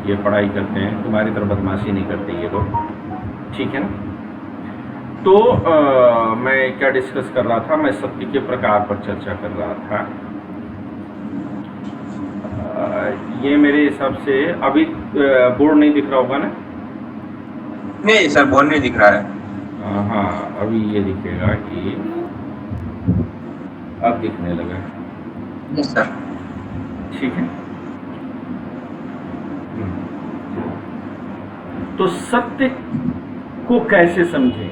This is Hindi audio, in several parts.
ये पढ़ाई करते हैं, तुम्हारी तरह बदमाशी नहीं करते ये लोग, ठीक है ना। तो मैं क्या डिस्कस कर रहा था, मैं सत्य के प्रकार पर चर्चा कर रहा था। ये मेरे हिसाब से अभी बोर्ड नहीं दिख रहा होगा ना? नहीं सर, बोर्ड नहीं दिख रहा है। हाँ, अभी ये दिखेगा कि अब दिखने लगा, यस सर। ठीक है। तो सत्य को कैसे समझें?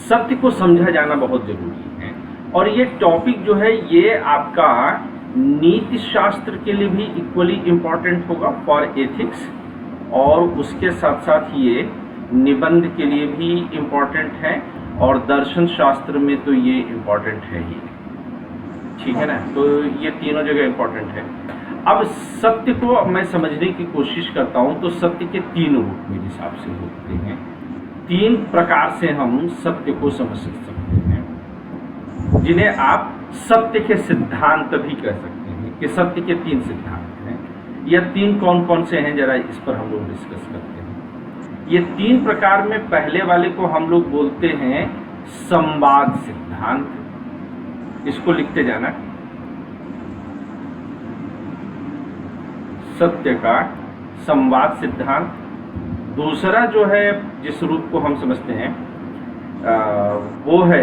सत्य को समझा जाना बहुत जरूरी है, और ये टॉपिक जो है ये आपका नीति शास्त्र के लिए भी इक्वली इम्पॉर्टेंट होगा फॉर एथिक्स, और उसके साथ साथ ये निबंध के लिए भी इम्पॉर्टेंट है, और दर्शन शास्त्र में तो ये इम्पॉर्टेंट है ही, ठीक है ना। तो ये तीनों जगह इम्पॉर्टेंट है। अब सत्य को मैं समझने की कोशिश करता हूँ, तो सत्य के तीन रूप मेरे हिसाब से होते हैं। तीन प्रकार से हम सत्य को समझ सकते हैं, जिन्हें आप सत्य के सिद्धांत भी कह सकते हैं, कि सत्य के तीन सिद्धांत हैं। यह तीन कौन कौन से हैं, जरा इस पर हम लोग डिस्कस करते हैं। ये तीन प्रकार में पहले वाले को हम लोग बोलते हैं संवाद सिद्धांत, इसको लिखते जाना। सत्य का संवाद सिद्धांत। दूसरा जो है जिस रूप को हम समझते हैं वो है,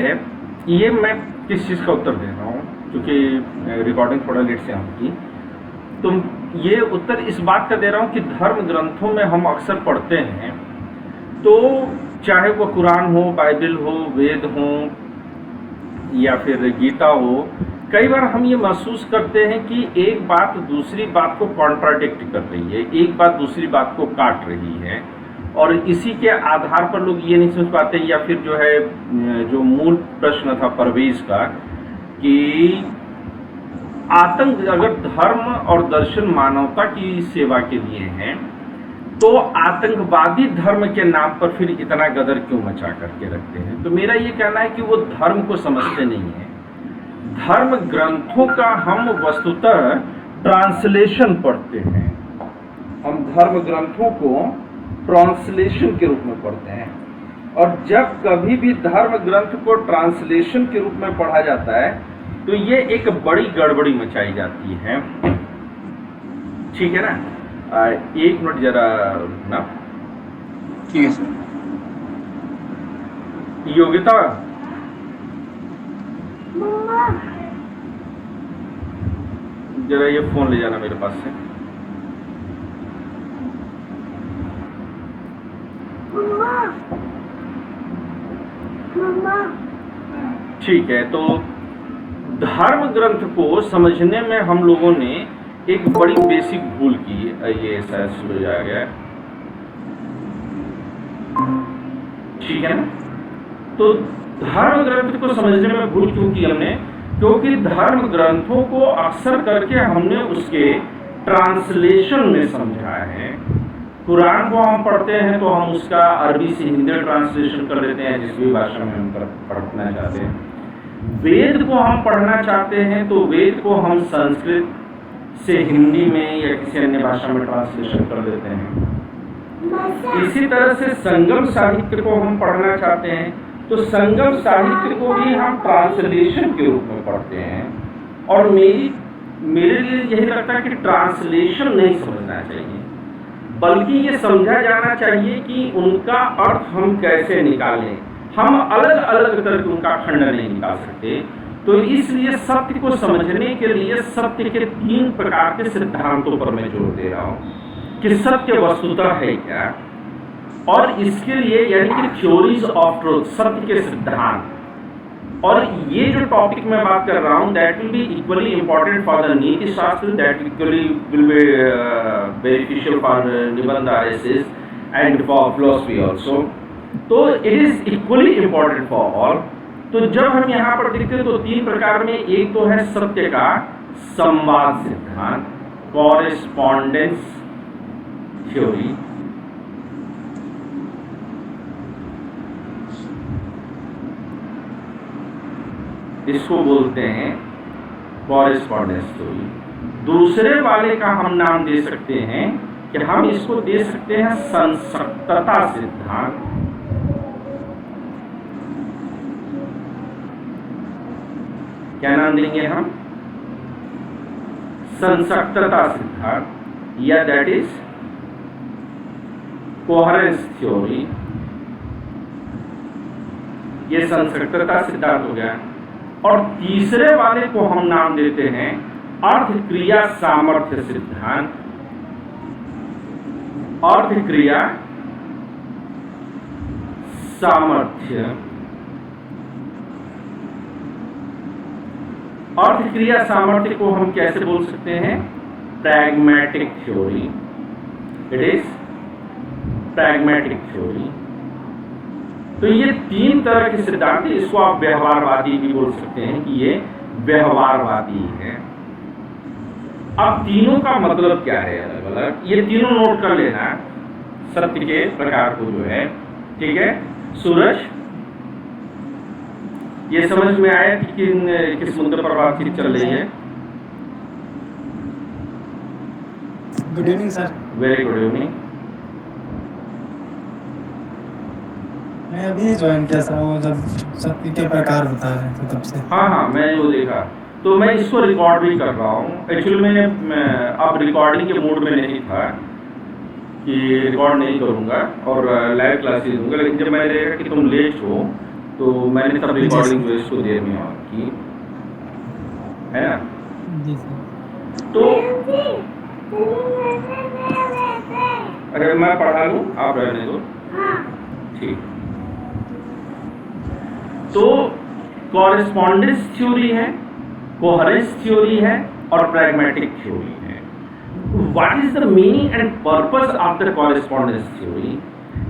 ये मैं किस चीज़ का उत्तर दे रहा हूँ, क्योंकि रिकॉर्डिंग थोड़ा लेट से होगी, तो ये उत्तर इस बात का दे रहा हूँ कि धर्म ग्रंथों में हम अक्सर पढ़ते हैं, तो चाहे वो कुरान हो, बाइबल हो, वेद हो या फिर गीता हो, कई बार हम ये महसूस करते हैं कि एक बात दूसरी बात को कॉन्ट्राडिक्ट कर रही है, एक बात दूसरी बात को काट रही है, और इसी के आधार पर लोग ये नहीं समझ पाते, या फिर जो है जो मूल प्रश्न था परवेज का, कि आतंक, अगर धर्म और दर्शन मानवता की सेवा के लिए हैं, तो आतंकवादी धर्म के नाम पर फिर इतना गदर क्यों मचा करके रखते हैं। तो मेरा ये कहना है कि वो धर्म को समझते नहीं है। धर्म ग्रंथों का हम वस्तुतः ट्रांसलेशन पढ़ते हैं, हम धर्म ग्रंथों को ट्रांसलेशन के रूप में पढ़ते हैं, और जब कभी भी धर्म ग्रंथ को ट्रांसलेशन के रूप में पढ़ा जाता है तो ये एक बड़ी गड़बड़ी मचाई जाती है, ठीक है ना। एक मिनट जरा ना, ठीक है सर। योग्यता, जरा ये फोन ले जाना मेरे पास से। ठीक है, तो धर्म ग्रंथ को समझने में हम लोगों ने एक बड़ी बेसिक भूल की, ये शायद शुरू हो गया, ठीक है ना। तो धर्म ग्रंथ को समझने में भूल क्यों की हमने? क्योंकि धर्म ग्रंथों को अक्सर करके हमने उसके ट्रांसलेशन में समझा है। कुरान को हम पढ़ते हैं तो हम उसका अरबी से हिंदी ट्रांसलेशन कर देते हैं, जिस भी भाषा में हम पढ़ना चाहते हैं। वेद को हम पढ़ना चाहते हैं तो वेद को हम संस्कृत से हिंदी में या किसी अन्य भाषा में ट्रांसलेशन कर देते हैं। इसी तरह से संगम साहित्य को हम पढ़ना चाहते हैं तो संगम साहित्य को भी हम ट्रांसलेशन के रूप में पढ़ते हैं। और मेरे लिए यही लगता है कि ट्रांसलेशन नहीं समझना चाहिए, बल्कि ये समझा जाना चाहिए कि उनका अर्थ हम कैसे निकालें। हम अलग अलग तरह के उनका खंडन नहीं निकाल सकते। तो इसलिए सत्य को समझने के लिए सत्य के तीन प्रकार के सिद्धांतों पर मैं जोर दे रहा हूँ कि सत्य वस्तुतः है क्या, और इसके लिए यानी कि थ्योरीज ऑफ ट्रूथ, सत्य के सिद्धांत। और ये जो टॉपिक मैं बात कर रहा हूँ, that will be equally important for the नीति शास्त्र, that equally will be beneficial for निबंध analysis and for philosophy also. तो it is equally important for all. तो जब हम यहाँ पर देखते हैं तो तीन प्रकार में, एक तो है सत्य का संवाद सिद्धांत, कॉरेस्पॉन्डेंस थ्योरी। इसको बोलते हैं कॉरेस्पॉन्डेंस थ्योरी। दूसरे वाले का हम नाम दे सकते हैं कि हम इसको दे सकते हैं संसक्तता सिद्धांत। क्या नाम देंगे हम? संसक्तता सिद्धांत, या दैट इज कोहेरेंस थ्योरी। ये संसक्तता सिद्धांत हो गया। और तीसरे वाले को हम नाम देते हैं अर्थ क्रिया सामर्थ्य सिद्धांत। अर्थ क्रिया सामर्थ्य, अर्थ क्रिया सामर्थ्य को हम कैसे बोल सकते हैं? Pragmatic theory. It is pragmatic theory. तो ये तीन तरह के सिद्धांत, इसको आप व्यवहारवादी भी बोल सकते हैं कि ये व्यवहारवादी है। अब तीनों का मतलब क्या है अलग अलग, ये तीनों नोट कर लेना सत्य के प्रकार को जो है, ठीक है। सूरज, ये समझ में आया कि किस मुद्दे पर बातचीत चल रही है? Good evening sir. Very good evening. मैं अभी ज्वाइन किया सर, वो जब सत्य के प्रकार बता रहे थे तब से। हाँ, मैं वो देखा, तो मैं इसको रिकॉर्ड भी कर रहा हूँ। एक्चुअली मैं अब रिकॉर्डिंग के मूड में नहीं था कि रिकॉर्ड नहीं करूँगा और लाइव क्लासेस दूंगा, लेकिन जब मैंने देखा कि तुम लेट हो तो मैंने तब रिकॉर्डिंग जो इसको देर में ऑन की, है ना? जी सर। तो अरे मैं पढ़ा लूँ, आप रहने दो, ठीक। तो कॉरेस्पॉन्डेंस थ्योरी है, कोहेरेंस थ्योरी है और प्रैग्मैटिक थ्योरी है। What is the meaning and purpose of the correspondence theory?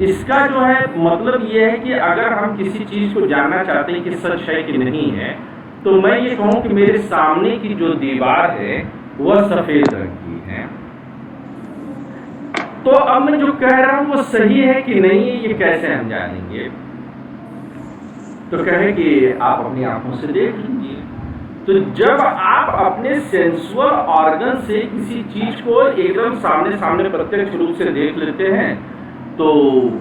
इसका जो है मतलब ये है कि अगर हम किसी चीज को जानना चाहते हैं कि सच है कि नहीं है, तो मैं ये कहूँ कि मेरे सामने की जो दीवार है वह सफेद रंग की है, तो अब मैं जो कह रहा हूं वो सही है कि नहीं है, ये कैसे हम जानेंगे? तो कहे कि आप अपनी आंखों से देख लीजिए। तो जब आप अपने सेंसुअल ऑर्गन से किसी चीज को एकदम सामने सामने प्रत्यक्ष रूप से देख लेते हैं तो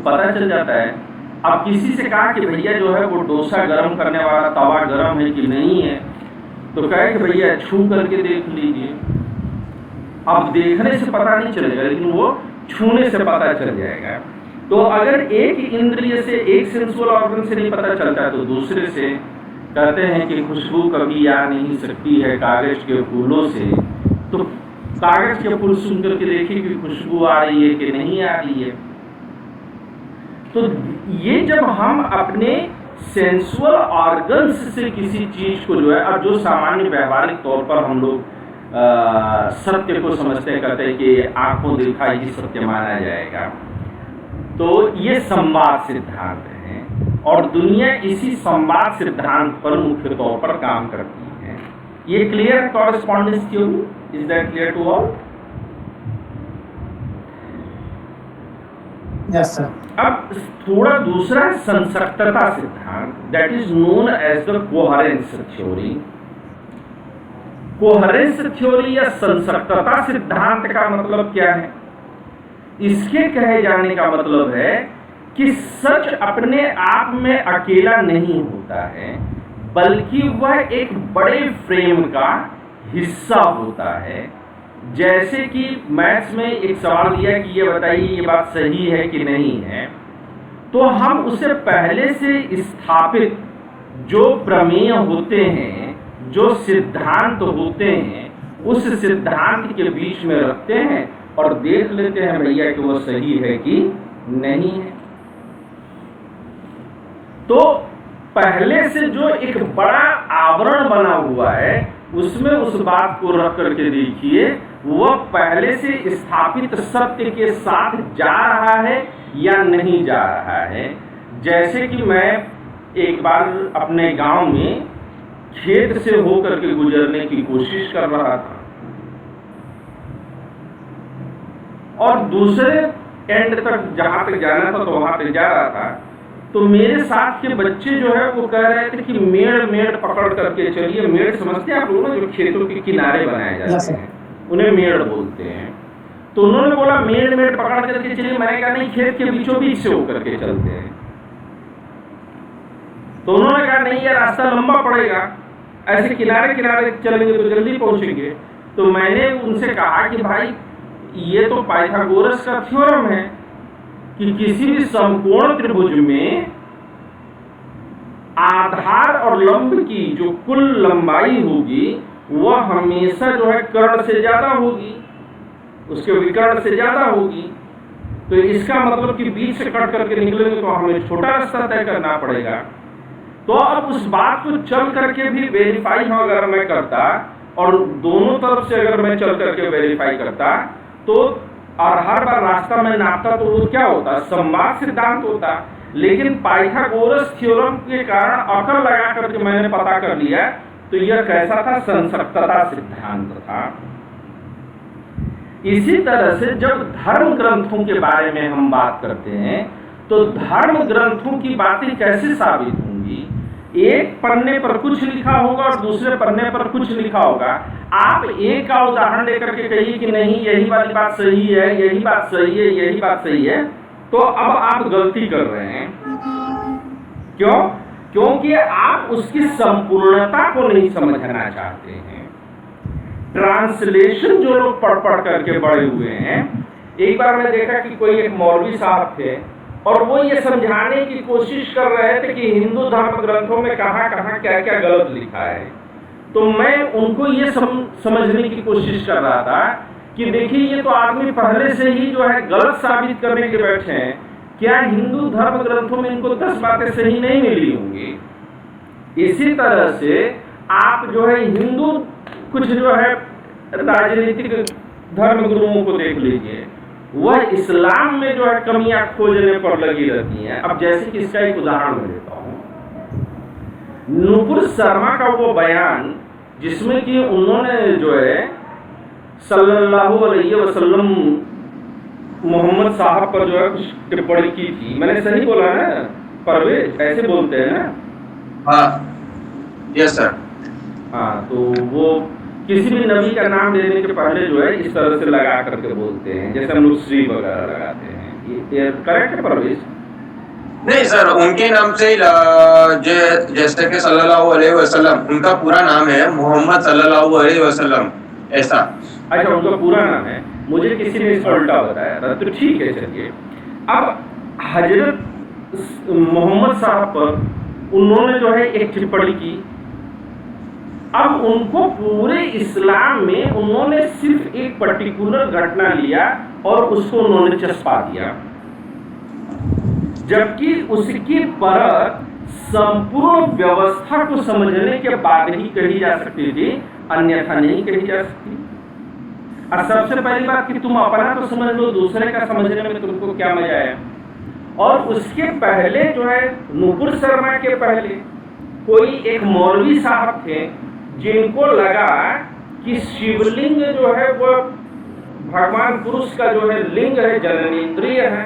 पता चल जाता है। अब किसी से कहा कि भैया जो है वो डोसा गर्म करने वाला तवा गर्म है कि नहीं है, तो कहे कि भैया छू करके देख लीजिए। अब देखने से पता नहीं चलेगा, लेकिन वो छूने से पता चल जाएगा। तो अगर एक इंद्रिय से, एक सेंसुअल ऑर्गन से नहीं पता चलता तो दूसरे से। कहते हैं कि खुशबू कभी आ नहीं सकती है कागज के फूलों से, तो कागज के फूल सुनकर के देखिए कि खुशबू आ रही है कि नहीं आ रही है। तो ये जब हम अपने सेंसुअल ऑर्गन्स से किसी चीज को जो है, अब जो सामान्य व्यवहारिक तौर पर हम लोग सत्य को समझते हैं, कहते हैं कि आंखों देखा ही सत्य माना जाएगा, तो ये संवाद सिद्धांत है और दुनिया इसी संवाद सिद्धांत पर मुख्य तौर पर काम करती है। ये clear correspondence theory? Is that clear to all? Yes sir. अब थोड़ा दूसरा संसक्तता सिद्धांत, that is known as the coherence theory. Coherence theory या संसक्तता सिद्धांत का मतलब क्या है? इसके कहे जाने का मतलब है कि सच अपने आप में अकेला नहीं होता है, बल्कि वह एक बड़े फ्रेम का हिस्सा होता है। जैसे कि मैथ्स में एक सवाल दिया कि ये बताइए ये बात सही है कि नहीं है, तो हम उसे पहले से स्थापित जो प्रमेय होते हैं, जो सिद्धांत होते हैं, उस सिद्धांत के बीच में रखते हैं और देख लेते हैं भैया कि वो सही है कि नहीं है। तो पहले से जो एक बड़ा आवरण बना हुआ है उसमें उस बात को रख करके देखिए, वह पहले से स्थापित सत्य के साथ जा रहा है या नहीं जा रहा है। जैसे कि मैं एक बार अपने गांव में खेत से होकर के गुजरने की कोशिश कर रहा था और दूसरे एंड तक जहां तक जाना था तो वहां तक जा रहा था, तो मेरे साथ के बच्चे जो है वो कह रहे थे कि मेड़ पकड़ करके चलिए। मेड़ समझते हैं आप लोग ना, जो खेतों के किनारे बनाए जाते हैं उन्हें मेड़ बोलते हैं। तो उन्होंने बोला मेड़ पकड़ करके चलिए। मैंने कहा नहीं, खेत के बीचों बीच से होकर के चलते हैं। तो उन्होंने कहा नहीं, ये रास्ता लंबा पड़ेगा, ऐसे किनारे किनारे चलेंगे तो जल्दी पहुंचेंगे। तो मैंने उनसे कहा कि भाई ये तो पाइथागोरस का थ्योरम है कि किसी भी समकोण त्रिभुज में आधार और लंब की जो कुल लंबाई होगी वह हमेशा जो है कर्ण से ज्यादा होगी, उसके विकर्ण से ज्यादा होगी। तो इसका मतलब कि बीच से कट करके निकलेंगे तो हमें छोटा रास्ता तय करना पड़ेगा। तो अब उस बात को चल करके भी वेरीफाई अगर मैं करता और दोनों तरफ से अगर मैं चल करके वेरीफाई करता तो और हर बार रास्ता में नापता तो वो क्या होता, संवाद सिद्धांत होता। लेकिन पाइथागोरस थ्योरम के कारण अकल लगा करके मैंने पता कर लिया तो यह कैसा था, संसक्तता सिद्धांत था। इसी तरह से जब धर्म ग्रंथों के बारे में हम बात करते हैं तो धर्म ग्रंथों की बातें कैसे साबित होंगी। एक पन्ने पर कुछ लिखा होगा और दूसरे पन्ने पर कुछ लिखा होगा। आप एक का उदाहरण लेकर के कहिए कि नहीं यही वाली बात सही है, यही बात सही है, यही बात सही है, तो अब आप गलती कर रहे हैं। क्यों? क्योंकि आप उसकी संपूर्णता को नहीं समझना चाहते हैं। ट्रांसलेशन जो लोग पढ़ करके बड़े हुए हैं, एक बार मैं देखा कि कोई एक मौलवी साहब थे और वो ये समझाने की कोशिश कर रहे थे कि हिंदू धर्म ग्रंथों में कहाँ कहाँ क्या क्या गलत लिखा है। तो मैं उनको ये समझने की कोशिश कर रहा था कि देखिए ये तो आदमी पहले से ही जो है गलत साबित करने के बैठे हैं। क्या हिंदू धर्म ग्रंथों में इनको 10 बातें सही नहीं मिली होंगी? इसी तरह से आप जो है हिंदू कुछ जो है राजनीतिक धर्म गुरुओं को देख लीजिए, वह इस्लाम में जो है कमियां खोजने पर लगी रहती हैं। अब जैसे कि इसका एक उदाहरण मैं देता हूँ, नूपुर शर्मा का वो बयान जिसमें कि उन्होंने जो है सल्लल्लाहु अलैहि वसल्लम मोहम्मद साहब पर जो है कुछ टिप्पणी की थी। मैंने सही बोला ना परवेज? ऐसे बोलते हैं ना? हाँ, यस सर। हाँ, तो वो किसी भी नबी का नाम लेने के पहले जो है इस तरह से लगा करके बोलते हैं, जैसे हम लोग श्री वगैरह लगाते हैं। ये करेक्ट है परवेज? नहीं सर, उनके नाम से जैसे कि सल्लल्लाहु अलैहि वसल्लम, उनका पूरा नाम है मोहम्मद सल्लल्लाहु अलैहि वसल्लम, ऐसा। अच्छा, उनका पूरा नाम है, मुझे किसी ने इसका उल्टा बताया था। तो ठीक है, चलिए। अब हजरत मोहम्मद साहब पर उन्होंने जो है एक टिप्पणी की। अब उनको पूरे इस्लाम में उन्होंने सिर्फ एक पर्टिकुलर घटना लिया और उसको उन्होंने चस्पा दिया, जबकि उसकी परत संपूर्ण व्यवस्था को समझने के बाद ही कही जा सकती थी, अन्यथा नहीं कही जा सकती। और सबसे पहली बात कि तुम अपना तो समझ लो, दूसरे का समझने में तुमको क्या मजा है। और उसके पहले जो है नूपुर शर्मा के पहले कोई एक मौलवी साहब थे जिनको लगा कि शिवलिंग जो है वो भगवान पुरुष का जो है लिंग है, जननेंद्रिय है।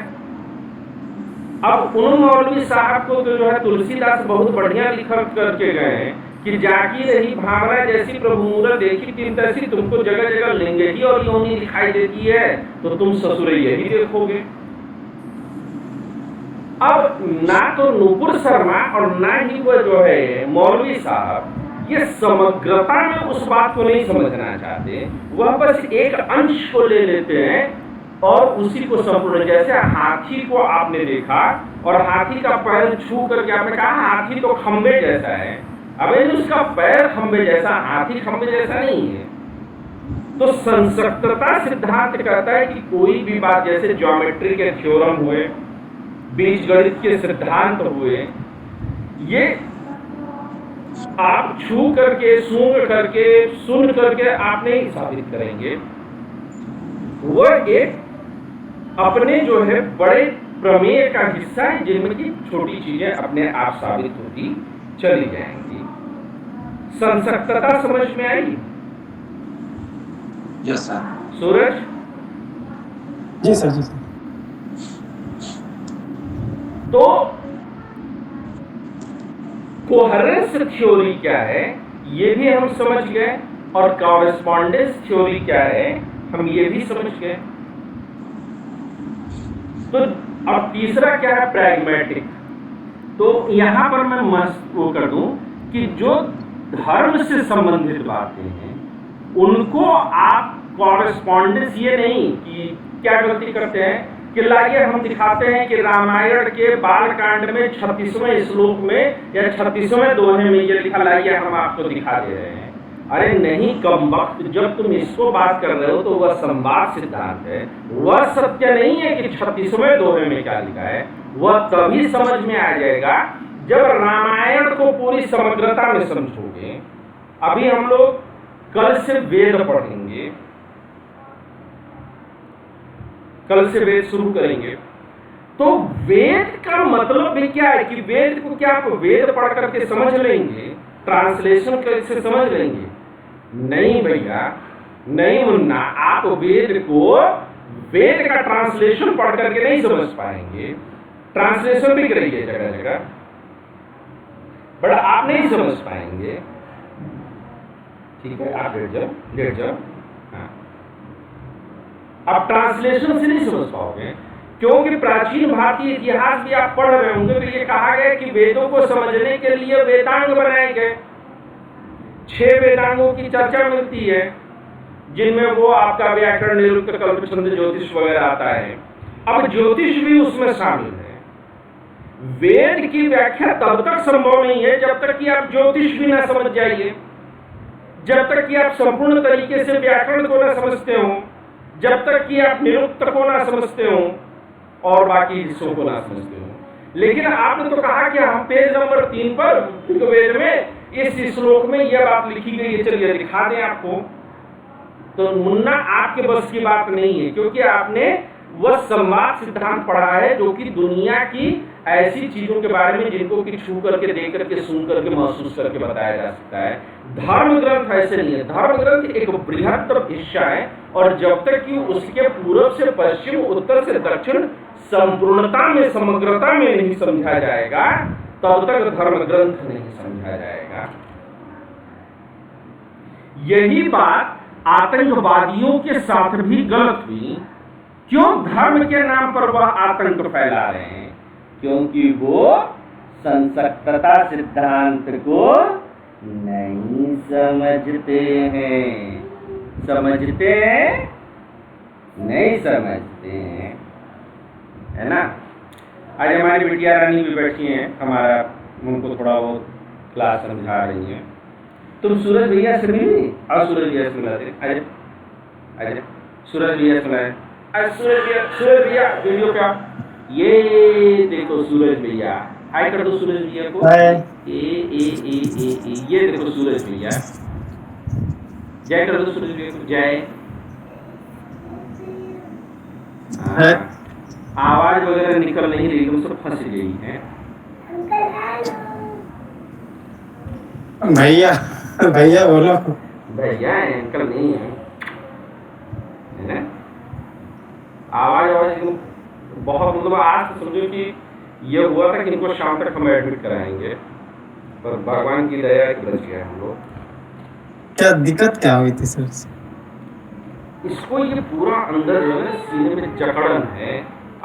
अब उन मौलवी साहब को तो जो है तुलसीदास बहुत बढ़िया लिखत करके गए हैं कि जाकी रही भावना जैसी प्रभु मूरत देखी तीन तैसी, तुमको जगह जगह लिंग ही और योनि दिखाई देती है तो तुम ससुरे यही देखोगे। अब ना तो नूपुर शर्मा और ना ही वो जो है मौलवी साहब ये समग्रता में उस बात को नहीं समझना चाहते, वह बस एक अंश को ले लेते हैं और उसी को संपूर्ण। जैसे हाथी को आपने देखा और हाथी का पैर छू करके आपने कहा हाथी तो खंबे जैसा है। अब उसका पैर खंबे जैसा, हाथी खंबे जैसा नहीं है। तो संसक्तता सिद्धांत कहता है कि कोई भी बात, जैसे ज्योमेट्री के थ्योरम हुए, बीजगणित के सिद्धांत हुए, ये आप छू करके, सूंघ करके, सुन करके आप नहीं साबित करेंगे। वह एक अपने जो है बड़े प्रमेय का हिस्सा है जिनमें की छोटी चीजें अपने आप साबित होती चली जाएंगी। संसक्तता समझ में आई? Yes sir. सूरज? जी सर, जी सर। तो कोहेरेंस थ्योरी क्या है ये भी हम समझ गए और कॉरेस्पॉन्डेंस थ्योरी क्या है हम ये भी समझ गए। तो अब तीसरा क्या है, प्रैग्मेटिक। तो यहां पर मैं वो कर दूं कि जो धर्म से संबंधित बातें हैं उनको आप कॉरेस्पॉन्डेंस, ये नहीं कि क्या गलती करते हैं कि लाइए हम दिखाते हैं कि रामायण के बालकांड में 36वें श्लोक में या 36वें दोहे में ये लिखा, लाइए हम आपको दिखा दे रहे हैं। अरे नहीं कमबख्त, जब तुम इसको बात कर रहे हो तो वह संवाद सिद्धांत है, वह सत्य नहीं है कि 36वें दोहे में क्या लिखा है। वह तभी समझ में आ जाएगा जब रामायण को पूरी समग्रता में समझोगे। अभी हम लोग कल से वेद पढ़ेंगे, कल से वेद शुरू करेंगे। तो वेद का मतलब भी क्या है कि वेद को क्या आप वेद पढ़ करके समझ लेंगे, ट्रांसलेशन कैसे समझ लेंगे? नहीं भैया, नहीं मुन्ना, आप वेद को, वेद का ट्रांसलेशन पढ़ करके नहीं समझ पाएंगे। ट्रांसलेशन भी करेंगे जगह जगह, बट आप नहीं समझ पाएंगे। ठीक है, आप लेट जाओ। हाँ, आप ट्रांसलेशन से नहीं समझ पाओगे, क्योंकि प्राचीन भारतीय इतिहास भी आप पढ़ रहे होंगे तो ये कहा गया कि वेदों को समझने के लिए वेदांग बनाए गए। 6 वेदांगों की चर्चा मिलती है, जिनमें वो आपका व्याकरण, निरुक्त, कल्प, छंद, ज्योतिष वगैरह आता है। अब ज्योतिष भी उसमें शामिल है। वेद की व्याख्या तब तक संभव नहीं है जब तक कि आप ज्योतिष भी ना समझ जाइए, जब तक कि आप संपूर्ण तरीके से व्याकरण को ना समझते हो, जब तक कि आप निरुक्त को ना समझते हो और बाकी हिस्सों को ना समझते हो। लेकिन आपने तो कहा कि हम पेज नंबर 3 पर वेद में इस श्लोक में यह बात लिखी गई है, चलिए दिखा दें आपको। तो मुन्ना आपके बस की बात नहीं है, क्योंकि आपने वह संवाद सिद्धांत पढ़ा है जो कि दुनिया की ऐसी चीजों के बारे में जिनको कि छू करके, देख करके, सुन करके, महसूस करके बताया जा सकता है। धर्म ग्रंथ ऐसे नहीं है। धर्म ग्रंथ एक बृहत्तर हिस्सा है, और जब तक कि उसके पूर्व से पश्चिम, उत्तर से दक्षिण संपूर्णता में, समग्रता में नहीं समझा जाएगा, तब तक धर्म ग्रंथ नहीं समझा जाएगा। यही बात आतंकवादियों के साथ भी गलत हुई। क्यों धर्म के नाम पर वह आतंक फैला रहे हैं? क्योंकि वो संसक्तता सिद्धांत को नहीं समझते हैं। समझते हैं? नहीं समझते हैं, है ना। आज हमारी बिटिया रानी भी बैठी हैं, हमारा उनको थोड़ा बहुत क्लास समझा रही है। तुम सूरज भैया से मिली? और सूरज भैया से मिला दे, आजा सूरज भैया से मिलाए। सूरज भैया वीडियो क्या, ये देखो सूरज भैया, हाय कर दो सूरज भैया को। ये देखो सूरज भैया, जय कर दो सूरज भैया को, जय। आवाज वगैरह निकल नहीं रही, तुम सब फंस गई है। भैया भैया बोलो। भैया अंकल नहीं है ना। आवाज एकदम बहुत, मतलब आज तो समझो कि ये हुआ था कि इनको शाम तक हम एडमिट कराएंगे, पर भगवान की दया कि बच गए हम लोग। क्या दिक्कत क्या हुई थी सर? इसको ये पूरा अंदर जो है सीने में जकड़न है,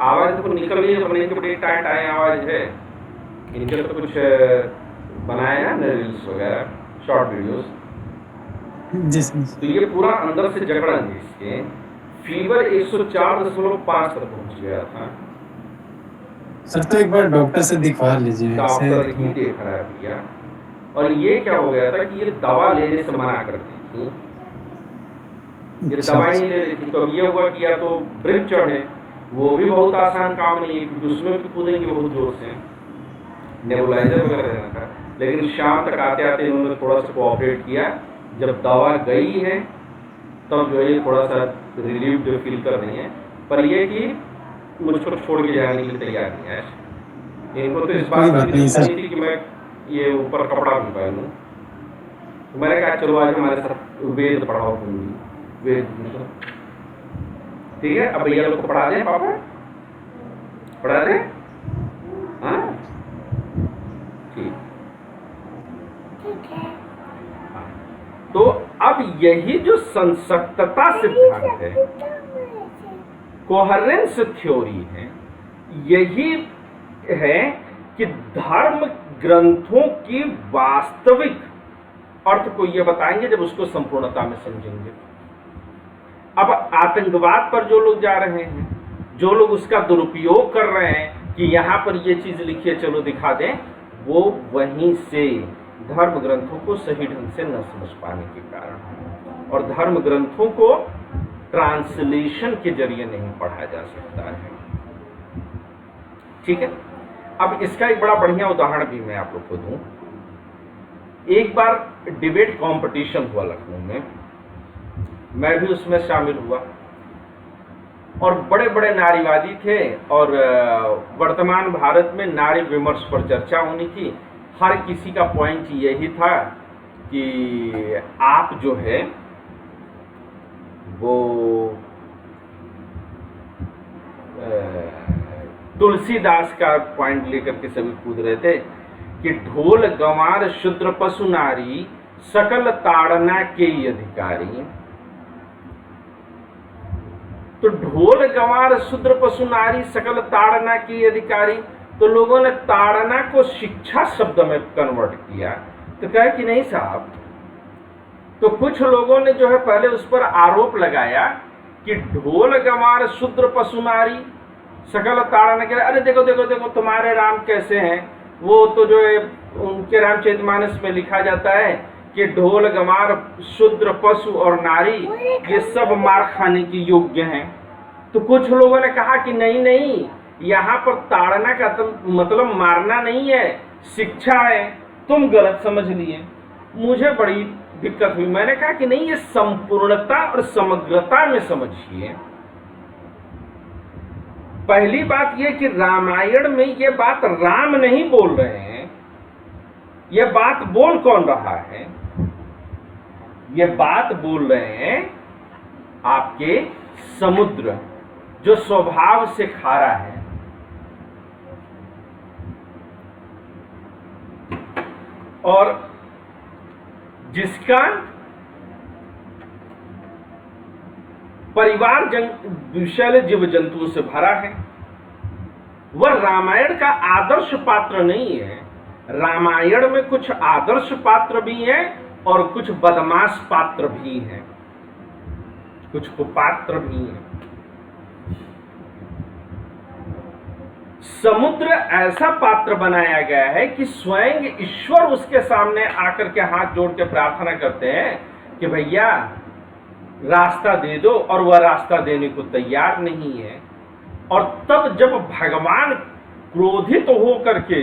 आवाज तो निकल रही है, बने के बड़ी टाइट आए आवाज है। इनके तो कुछ बनाए ना रील्स वगैरह, शॉर्ट वीडियोस, तो ये पूरा अंदर से जकड़न है। इसके फीवर 104.5 तक पहुंच गया था। सर तो एक बार डॉक्टर से दिखवा लीजिए। डॉक्टर ही देख रहा है भैया। और ये क्या हो गया था कि ये दवा लेने से मना करती थी, ये दवाई नहीं ले रही थी। तो अब ये हुआ कि या तो ब्रिज चढ़े, वो भी बहुत आसान काम नहीं है क्योंकि उसमें भी कूदेंगे बहुत जोर से, नेबुलाइजर वगैरह देना था। लेकिन शाम तक आते आते इन्होंने थोड़ा सा कोऑपरेट किया। जब दवा गई है तब जो है थोड़ा सा रिलीफ जो फील कर रही है, पर ये कि मुझको छोड़ के जाने के लिए तैयार नहीं है। इनको तो इस बात नहीं थी कि मैं ये ऊपर कपड़ा भी पहनूं। तो मैंने कहा चलो आज हमारे साथ वेद पढ़ाओ, वेद। ठीक है, अब भैया लोग को पढ़ा दें, पापा पढ़ा दें। हाँ ठीक है। तो अब यही जो संसक्तता सिद्धांत है, कोहेरेंस थ्योरी है, यही है कि धर्म ग्रंथों की वास्तविक अर्थ को ये बताएंगे जब उसको संपूर्णता में समझेंगे। अब आतंकवाद पर जो लोग जा रहे हैं, जो लोग उसका दुरुपयोग कर रहे हैं कि यहाँ पर ये चीज लिखिए चलो दिखा दें, वो वहीं से धर्म ग्रंथों को सही ढंग से न समझ पाने के कारण, और धर्म ग्रंथों को ट्रांसलेशन के जरिए नहीं पढ़ा जा सकता है। ठीक है, अब इसका एक बड़ा बढ़िया उदाहरण भी मैं आप लोग को दूं। एक बार डिबेट कंपटीशन हुआ लखनऊ में, मैं भी उसमें शामिल हुआ, और बड़े बड़े नारीवादी थे, और वर्तमान भारत में नारी विमर्श पर चर्चा होनी थी। हर किसी का पॉइंट यही था कि आप जो है वो तुलसीदास का पॉइंट लेकर के सभी कूद रहे थे कि ढोल गंवार शूद्र पशु नारी सकल ताड़ना के अधिकारी। तो ढोल गंवार शूद्र पशु नारी सकल ताड़ना के अधिकारी, तो लोगों ने ताड़ना को शिक्षा शब्द में कन्वर्ट किया। तो कहे कि नहीं साहब, तो कुछ लोगों ने जो है पहले उस पर आरोप लगाया कि ढोल गंवार शूद्र पशु नारी सकल ताड़ना के, अरे देखो देखो देखो तुम्हारे राम कैसे हैं, वो तो जो है उनके रामचरितमानस में लिखा जाता है कि ढोल गंवार शूद्र पशु और नारी ये सब मार खाने के योग्य हैं। तो कुछ लोगों ने कहा कि नहीं नहीं, यहाँ पर ताड़ना का मतलब मारना नहीं है, शिक्षा है, तुम गलत समझ लिए। मुझे बड़ी दिक्कत हुई, मैंने कहा कि नहीं, ये संपूर्णता और समग्रता में समझिए। पहली बात यह कि रामायण में ये बात राम नहीं बोल रहे हैं, ये बात बोल कौन रहा है? ये बात बोल रहे हैं आपके समुद्र, जो स्वभाव से खारा है। और जिसका परिवार विषैले जीव जंतुओं से भरा है, वह रामायण का आदर्श पात्र नहीं है। रामायण में कुछ आदर्श पात्र भी हैं और कुछ बदमाश पात्र भी हैं, कुछ कुपात्र भी हैं। समुद्र ऐसा पात्र बनाया गया है कि स्वयं ईश्वर उसके सामने आकर के हाथ जोड़ के प्रार्थना करते हैं कि भैया रास्ता दे दो, और वह रास्ता देने को तैयार नहीं है। और तब जब भगवान क्रोधित हो करके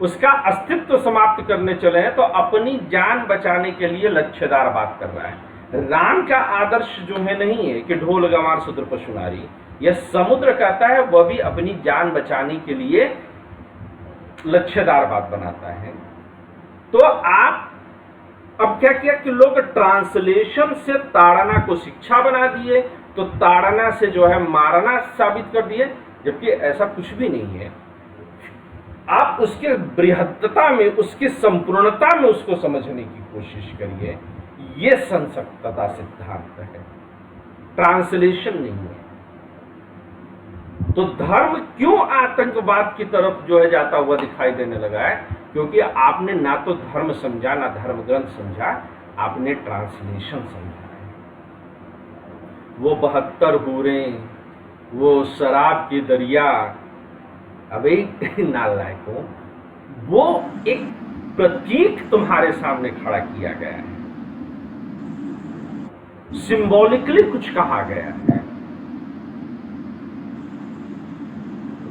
उसका अस्तित्व समाप्त करने चले हैं, तो अपनी जान बचाने के लिए लच्छेदार बात कर रहा है। राम का आदर्श जो है नहीं है कि ढोल गंवार शूद्र पशु नारी, यह समुद्र कहता है, वह भी अपनी जान बचाने के लिए लच्छेदार बात बनाता है। तो आप अब क्या किया कि लोग ट्रांसलेशन से ताड़ना को शिक्षा बना दिए, तो ताड़ना से जो है मारना साबित कर दिए, जबकि ऐसा कुछ भी नहीं है। आप उसके बृहत्तता में, उसकी संपूर्णता में उसको समझने की कोशिश करिए। ये संसक्तता सिद्धांत है, ट्रांसलेशन नहीं है। तो धर्म क्यों आतंकवाद की तरफ जो है जाता हुआ दिखाई देने लगा है? क्योंकि आपने ना तो धर्म समझा, ना धर्म ग्रंथ समझा, आपने ट्रांसलेशन समझा है। वो 72 हूरें, वो शराब की दरिया, अबे नालायकों, वो एक प्रतीक तुम्हारे सामने खड़ा किया गया है, सिंबॉलिकली कुछ कहा गया है।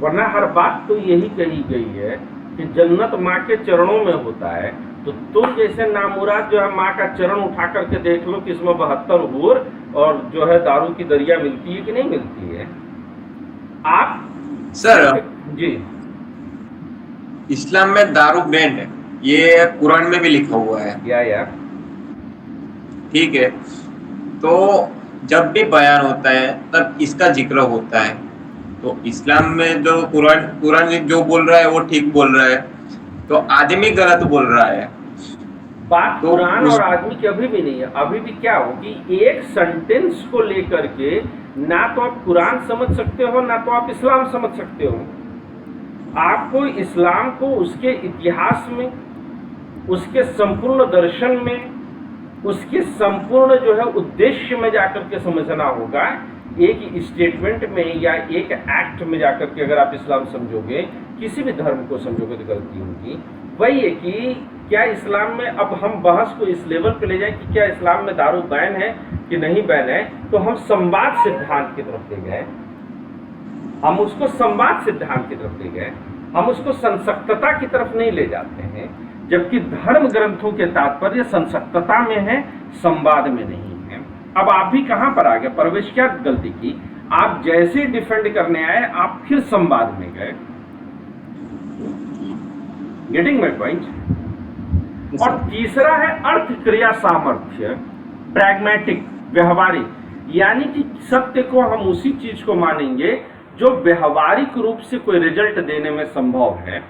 वरना हर बात तो यही कही गई है कि जन्नत माँ के चरणों में होता है। तो तुम जैसे नामुराद जो है माँ का चरण उठा करके देख लो कि इसमें 72 हूर और जो है दारू की दरिया मिलती है कि नहीं मिलती है। आप सर जी, इस्लाम में दारू बैंड है, ये कुरान में भी लिखा हुआ है। या ठीक है, तो जब भी बयान होता है तब इसका जिक्र होता है। तो इस्लाम में जो कुरान जो बोल रहा है वो ठीक बोल रहा है, तो आदमी गलत बोल रहा है। बात तो कुरान और आदमी की अभी भी नहीं है। अभी भी क्या हो कि एक सेंटेंस को लेकर के ना तो आप कुरान समझ सकते हो, ना तो आप इस्लाम समझ सकते हो। आपको इस्लाम को उसके इतिहास में, उसके संपूर्ण दर्शन में, उसके संपूर्ण जो है उद्देश्य में जाकर के समझना होगा। एक स्टेटमेंट में या एक एक्ट में जाकर के अगर आप इस्लाम समझोगे, किसी भी धर्म को समझोगे तो गलती होगी। वही है कि क्या इस्लाम में, अब हम बहस को इस लेवल पे ले जाएं कि क्या इस्लाम में दारू बैन है कि नहीं बैन है, तो हम संवाद सिद्धांत की तरफ ले गए, हम उसको संवाद सिद्धांत की तरफ ले गए, हम उसको संसक्तता की तरफ नहीं ले जाते हैं। जबकि धर्म ग्रंथों के तात्पर्य संसक्तता में है, संवाद में नहीं है। अब आप भी कहां पर आ गए, परवेश क्या गलती की, आप जैसे डिफेंड करने आए आप फिर संवाद में गए। Getting my point. और तीसरा है अर्थ क्रिया सामर्थ्य, प्रैग्मेटिक, व्यवहारिक, यानी कि सत्य को हम उसी चीज को मानेंगे जो व्यवहारिक रूप से कोई रिजल्ट देने में संभव है।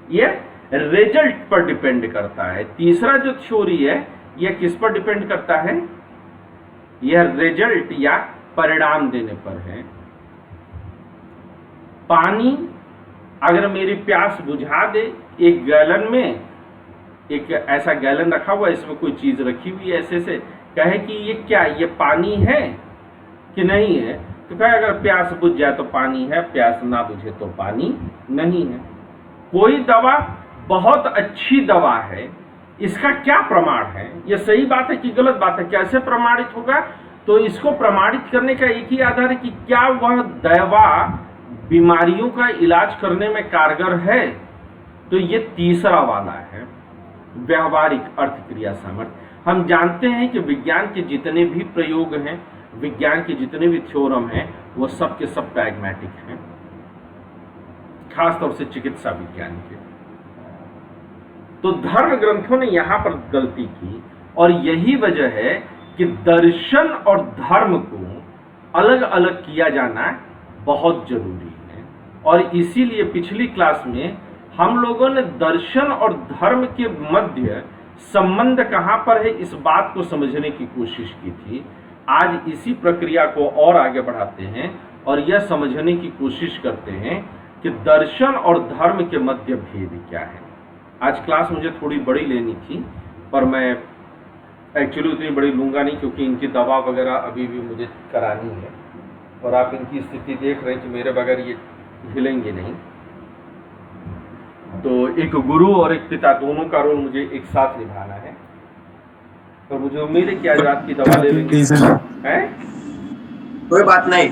यह रिजल्ट पर डिपेंड करता है। तीसरा जो थ्योरी है यह किस पर डिपेंड करता है, यह रिजल्ट या परिणाम देने पर है। पानी अगर मेरी प्यास बुझा दे, एक गैलन में, एक ऐसा गैलन रखा हुआ है, इसमें कोई चीज रखी हुई है, ऐसे से कहे कि ये क्या, ये पानी है कि नहीं है, तो कहे अगर प्यास बुझ जाए तो पानी है, प्यास ना बुझे तो पानी नहीं है। कोई दवा बहुत अच्छी दवा है, इसका क्या प्रमाण है, यह सही बात है कि गलत बात है, कैसे प्रमाणित होगा, तो इसको प्रमाणित करने का एक ही आधार है कि क्या वह दवा बीमारियों का इलाज करने में कारगर है। तो ये तीसरा वाला है व्यवहारिक अर्थ क्रिया सामर्थ्य। हम जानते हैं कि विज्ञान के जितने भी प्रयोग हैं, विज्ञान के जितने भी थ्योरम हैं, वो सब के सब प्रैग्मेटिक हैं, खासतौर से चिकित्सा विज्ञान के। तो धर्म ग्रंथों ने यहां पर गलती की, और यही वजह है कि दर्शन और धर्म को अलग अलग किया जाना बहुत जरूरी है। और इसीलिए पिछली क्लास में हम लोगों ने दर्शन और धर्म के मध्य संबंध कहां पर है, इस बात को समझने की कोशिश की थी। आज इसी प्रक्रिया को और आगे बढ़ाते हैं और यह समझने की कोशिश करते हैं कि दर्शन और धर्म के मध्य भेद क्या है। आज क्लास मुझे थोड़ी बड़ी लेनी थी, पर मैं एक्चुअली उतनी बड़ी लूंगा नहीं, क्योंकि इनकी दवा वगैरह अभी भी मुझे करानी है, और आप इनकी स्थिति देख रहे हैं कि मेरे बगैर ये हिलेंगे नहीं। तो एक गुरु और एक पिता दोनों का रोल मुझे एक साथ निभाना है, और मुझे उम्मीद है कि आज रात की दवा ले लेंगे, हैं? कोई बात नहीं।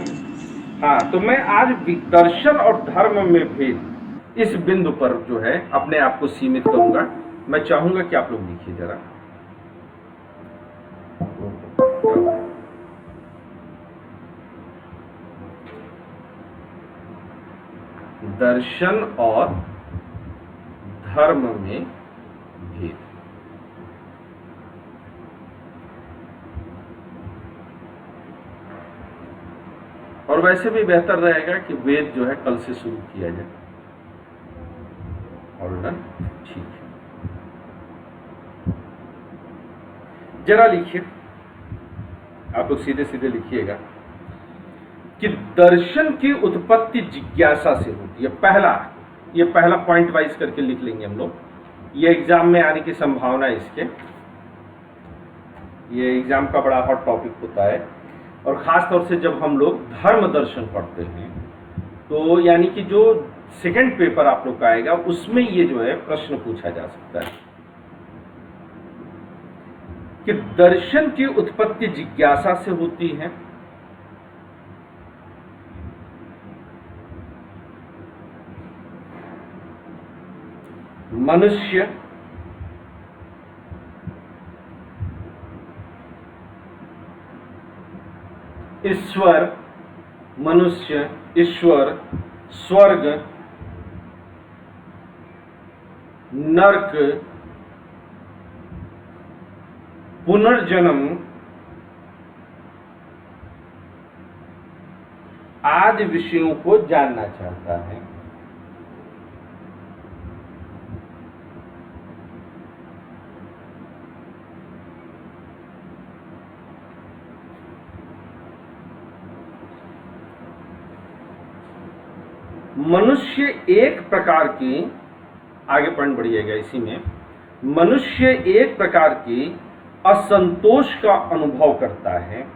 हाँ, तो मैं आज दर्शन और धर्म में भेद, इस बिंदु पर जो है अपने आप को सीमित करूंगा। मैं चाहूंगा कि आप लोग लिखिए जरा। दर्शन और धर्म में भेद। और वैसे भी बेहतर रहेगा कि वेद जो है कल से शुरू किया जाए। और डन, ठीक है। जरा लिखिए, आप लोग सीधे सीधे लिखिएगा कि दर्शन की उत्पत्ति जिज्ञासा से होती है। ये पहला पॉइंट वाइज करके लिख लेंगे हम लोग। ये एग्जाम में आने की संभावना है इसके, ये एग्जाम का बड़ा हॉट टॉपिक होता है। और खास तौर से जब हम लोग धर्म दर्शन पढ़ते हैं, तो यानी कि जो सेकंड पेपर आप लोग का आएगा उसमें ये जो है प्रश्न पूछा जा सकता है कि दर्शन की उत्पत्ति जिज्ञासा से होती है। मनुष्य ईश्वर, मनुष्य, ईश्वर, स्वर्ग, नरक, पुनर्जन्म आदि विषयों को जानना चाहता है। मनुष्य एक प्रकार की, आगे पॉइंट बढ़िएगा इसी में, मनुष्य एक प्रकार की असंतोष का अनुभव करता है।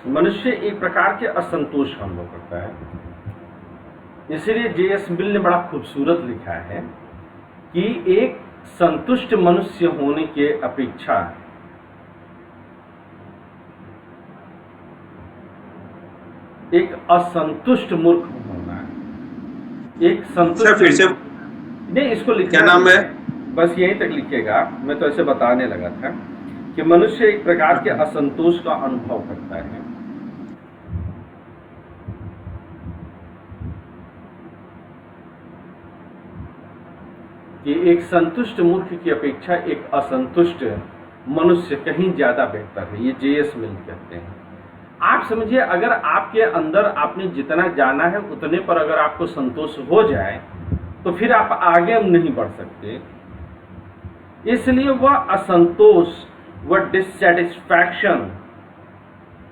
मनुष्य एक प्रकार के असंतोष का अनुभव करता है। इसलिए जे.एस. मिल ने बड़ा खूबसूरत लिखा है कि एक संतुष्ट मनुष्य होने के अपेक्षा एक असंतुष्ट मूर्ख होना है। एक संतुष्ट, फिर से नहीं, इसको लिखना क्या नाम है? बस यहीं तक लिखिएगा, मैं तो ऐसे बताने लगा था कि मनुष्य एक प्रकार के असंतोष का अनुभव करता है। कि एक संतुष्ट मूर्ख की अपेक्षा एक असंतुष्ट मनुष्य कहीं ज्यादा बेहतर है, ये जे.एस. मिल कहते हैं। आप समझिए, अगर आपके अंदर आपने जितना जाना है उतने पर अगर आपको संतोष हो जाए तो फिर आप आगे नहीं बढ़ सकते। इसलिए वह असंतोष, वह डिससैटिस्फैक्शन,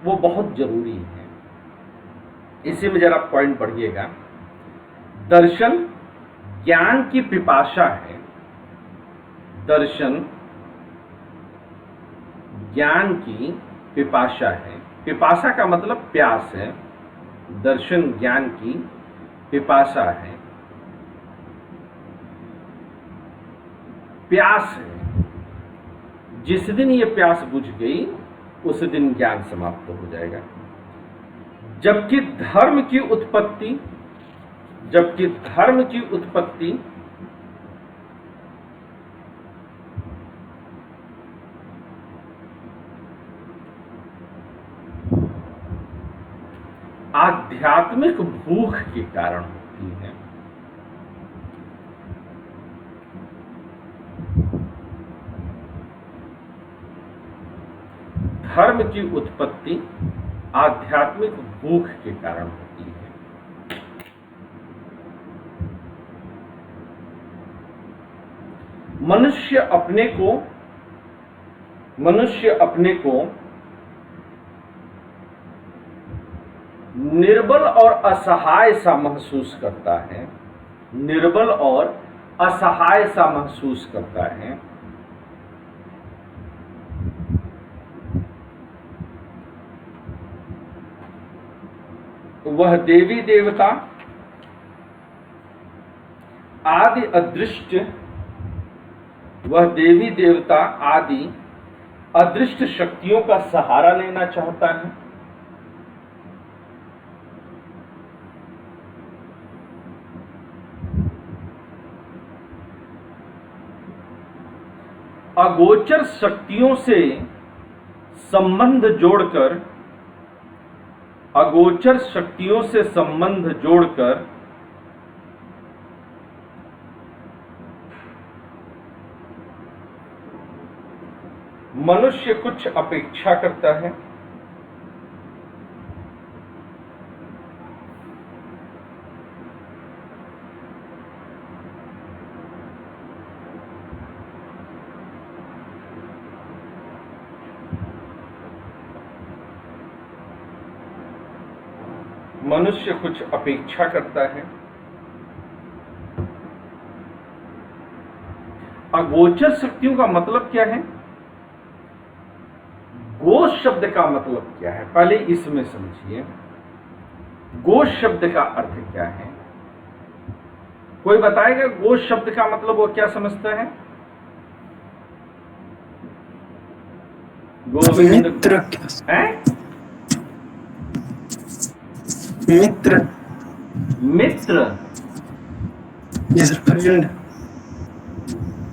वो बहुत जरूरी है। इसी में जरा पॉइंट पढ़िएगा। दर्शन ज्ञान की पिपासा है। दर्शन ज्ञान की पिपासा है। पिपासा का मतलब प्यास है। दर्शन ज्ञान की पिपासा है, प्यास है। जिस दिन ये प्यास बुझ गई उस दिन ज्ञान समाप्त हो जाएगा। जबकि धर्म की उत्पत्ति आध्यात्मिक भूख के कारण होती है। धर्म की उत्पत्ति आध्यात्मिक भूख के कारण होती है। मनुष्य अपने को निर्बल और असहाय सा महसूस करता है। निर्बल और असहाय सा महसूस करता है। वह देवी देवता आदि अदृष्ट शक्तियों का सहारा लेना चाहता है। अगोचर शक्तियों से संबंध जोड़कर मनुष्य कुछ अपेक्षा करता है। मनुष्य कुछ अपेक्षा करता है। अगोचर शक्तियों का मतलब क्या है? गोश शब्द का मतलब क्या है? पहले इसमें समझिए, गोश शब्द का अर्थ क्या है? कोई बताएगा गोश शब्द का मतलब वो क्या समझता है? मित्र है? मित्र फ्रेंड।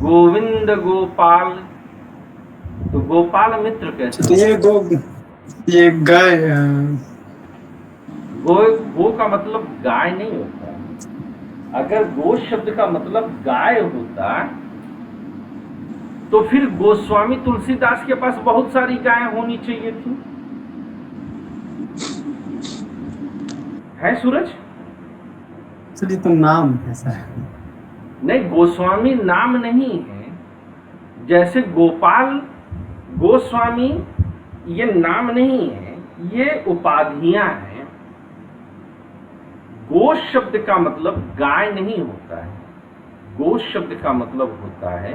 गोविंद गोपाल, तो गोपाल मित्र कैसे? तो ये गाय, गो का मतलब गाय नहीं होता। अगर गो शब्द का मतलब गाय होता तो फिर गोस्वामी तुलसीदास के पास बहुत सारी गायें होनी चाहिए थी। है सूरज? तो नाम कैसा है? नहीं, गोस्वामी नाम नहीं है। जैसे गोपाल गोस्वामी ये नाम नहीं है, ये उपाधियां हैं। गोश शब्द का मतलब गाय नहीं होता है। गोश शब्द का मतलब होता है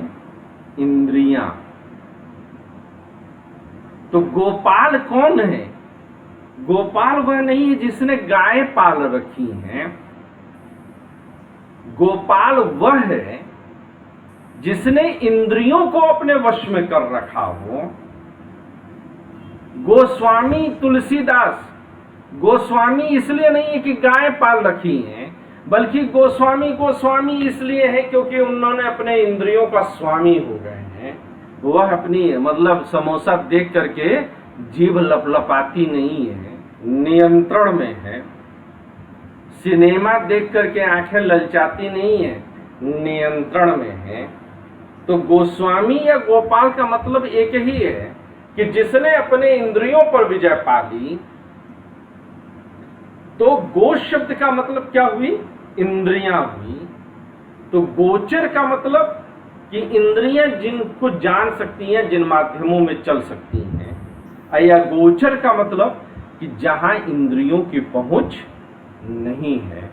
इंद्रियां। तो गोपाल कौन है? गोपाल वह नहीं है जिसने गाय पाल रखी हैं। गोपाल वह है जिसने इंद्रियों को अपने वश में कर रखा हो। गोस्वामी तुलसीदास गोस्वामी इसलिए नहीं है कि गाय पाल रखी हैं, बल्कि गोस्वामी इसलिए है क्योंकि उन्होंने अपने इंद्रियों का स्वामी हो गए हैं। वह अपनी मतलब समोसा देख करके जीभ लपलपाती नहीं है, नियंत्रण में है। सिनेमा देख करके आंखें ललचाती नहीं है, नियंत्रण में है। तो गोस्वामी या गोपाल का मतलब एक ही है कि जिसने अपने इंद्रियों पर विजय पा ली। तो गोश शब्द का मतलब क्या हुई? इंद्रियां हुई। तो गोचर का मतलब कि इंद्रियां जिनको जान सकती हैं, जिन माध्यमों में चल सकती हैं। या गोचर का मतलब कि जहां इंद्रियों की पहुंच नहीं है।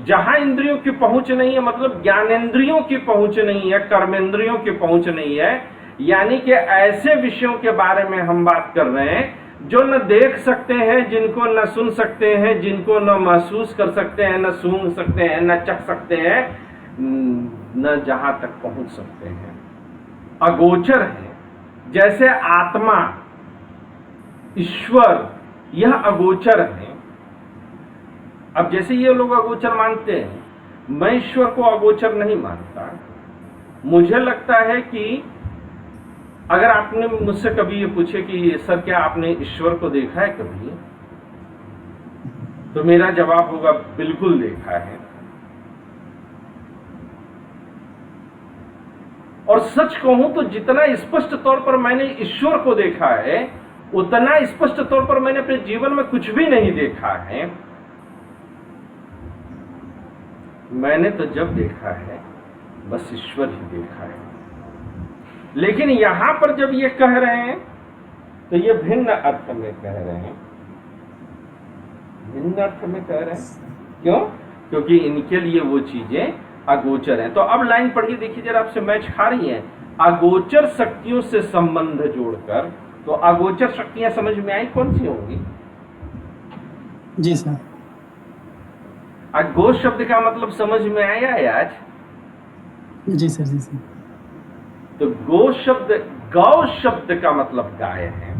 जहां इंद्रियों की पहुंच नहीं है मतलब ज्ञानेंद्रियों की पहुंच नहीं है, कर्मेंद्रियों की पहुंच नहीं है। यानी कि ऐसे विषयों के बारे में हम बात कर रहे हैं जो न देख सकते हैं, जिनको न सुन सकते हैं, जिनको न महसूस कर सकते हैं, न सूंघ सकते हैं, न चख सकते हैं, न जहां तक पहुंच सकते हैं। अगोचर है। जैसे आत्मा, ईश्वर, यह अगोचर है। अब जैसे ये लोग अगोचर मानते हैं, मैं ईश्वर को अगोचर नहीं मानता। मुझे लगता है कि अगर आपने मुझसे कभी ये पूछे कि सर क्या आपने ईश्वर को देखा है कभी, तो मेरा जवाब होगा बिल्कुल देखा है। और सच कहूं तो जितना स्पष्ट तौर पर मैंने ईश्वर को देखा है, उतना स्पष्ट तौर पर मैंने अपने जीवन में कुछ भी नहीं देखा है। मैंने तो जब देखा है बस ईश्वर ही देखा है। लेकिन यहां पर जब ये कह रहे हैं तो ये भिन्न अर्थ में कह रहे हैं। भिन्न अर्थ में कह रहे हैं क्यों? क्योंकि इनके लिए वो चीजें अगोचर हैं। तो अब लाइन पढ़िए, देखिए जरा आपसे मैच खा रही है। अगोचर शक्तियों से संबंध जोड़कर, तो अगोचर शक्तियां समझ में आई कौन सी होंगी? जी सर। अगोच शब्द का मतलब समझ में आया है आज? जी सर, जी सर। तो गौ शब्द का मतलब गाय है।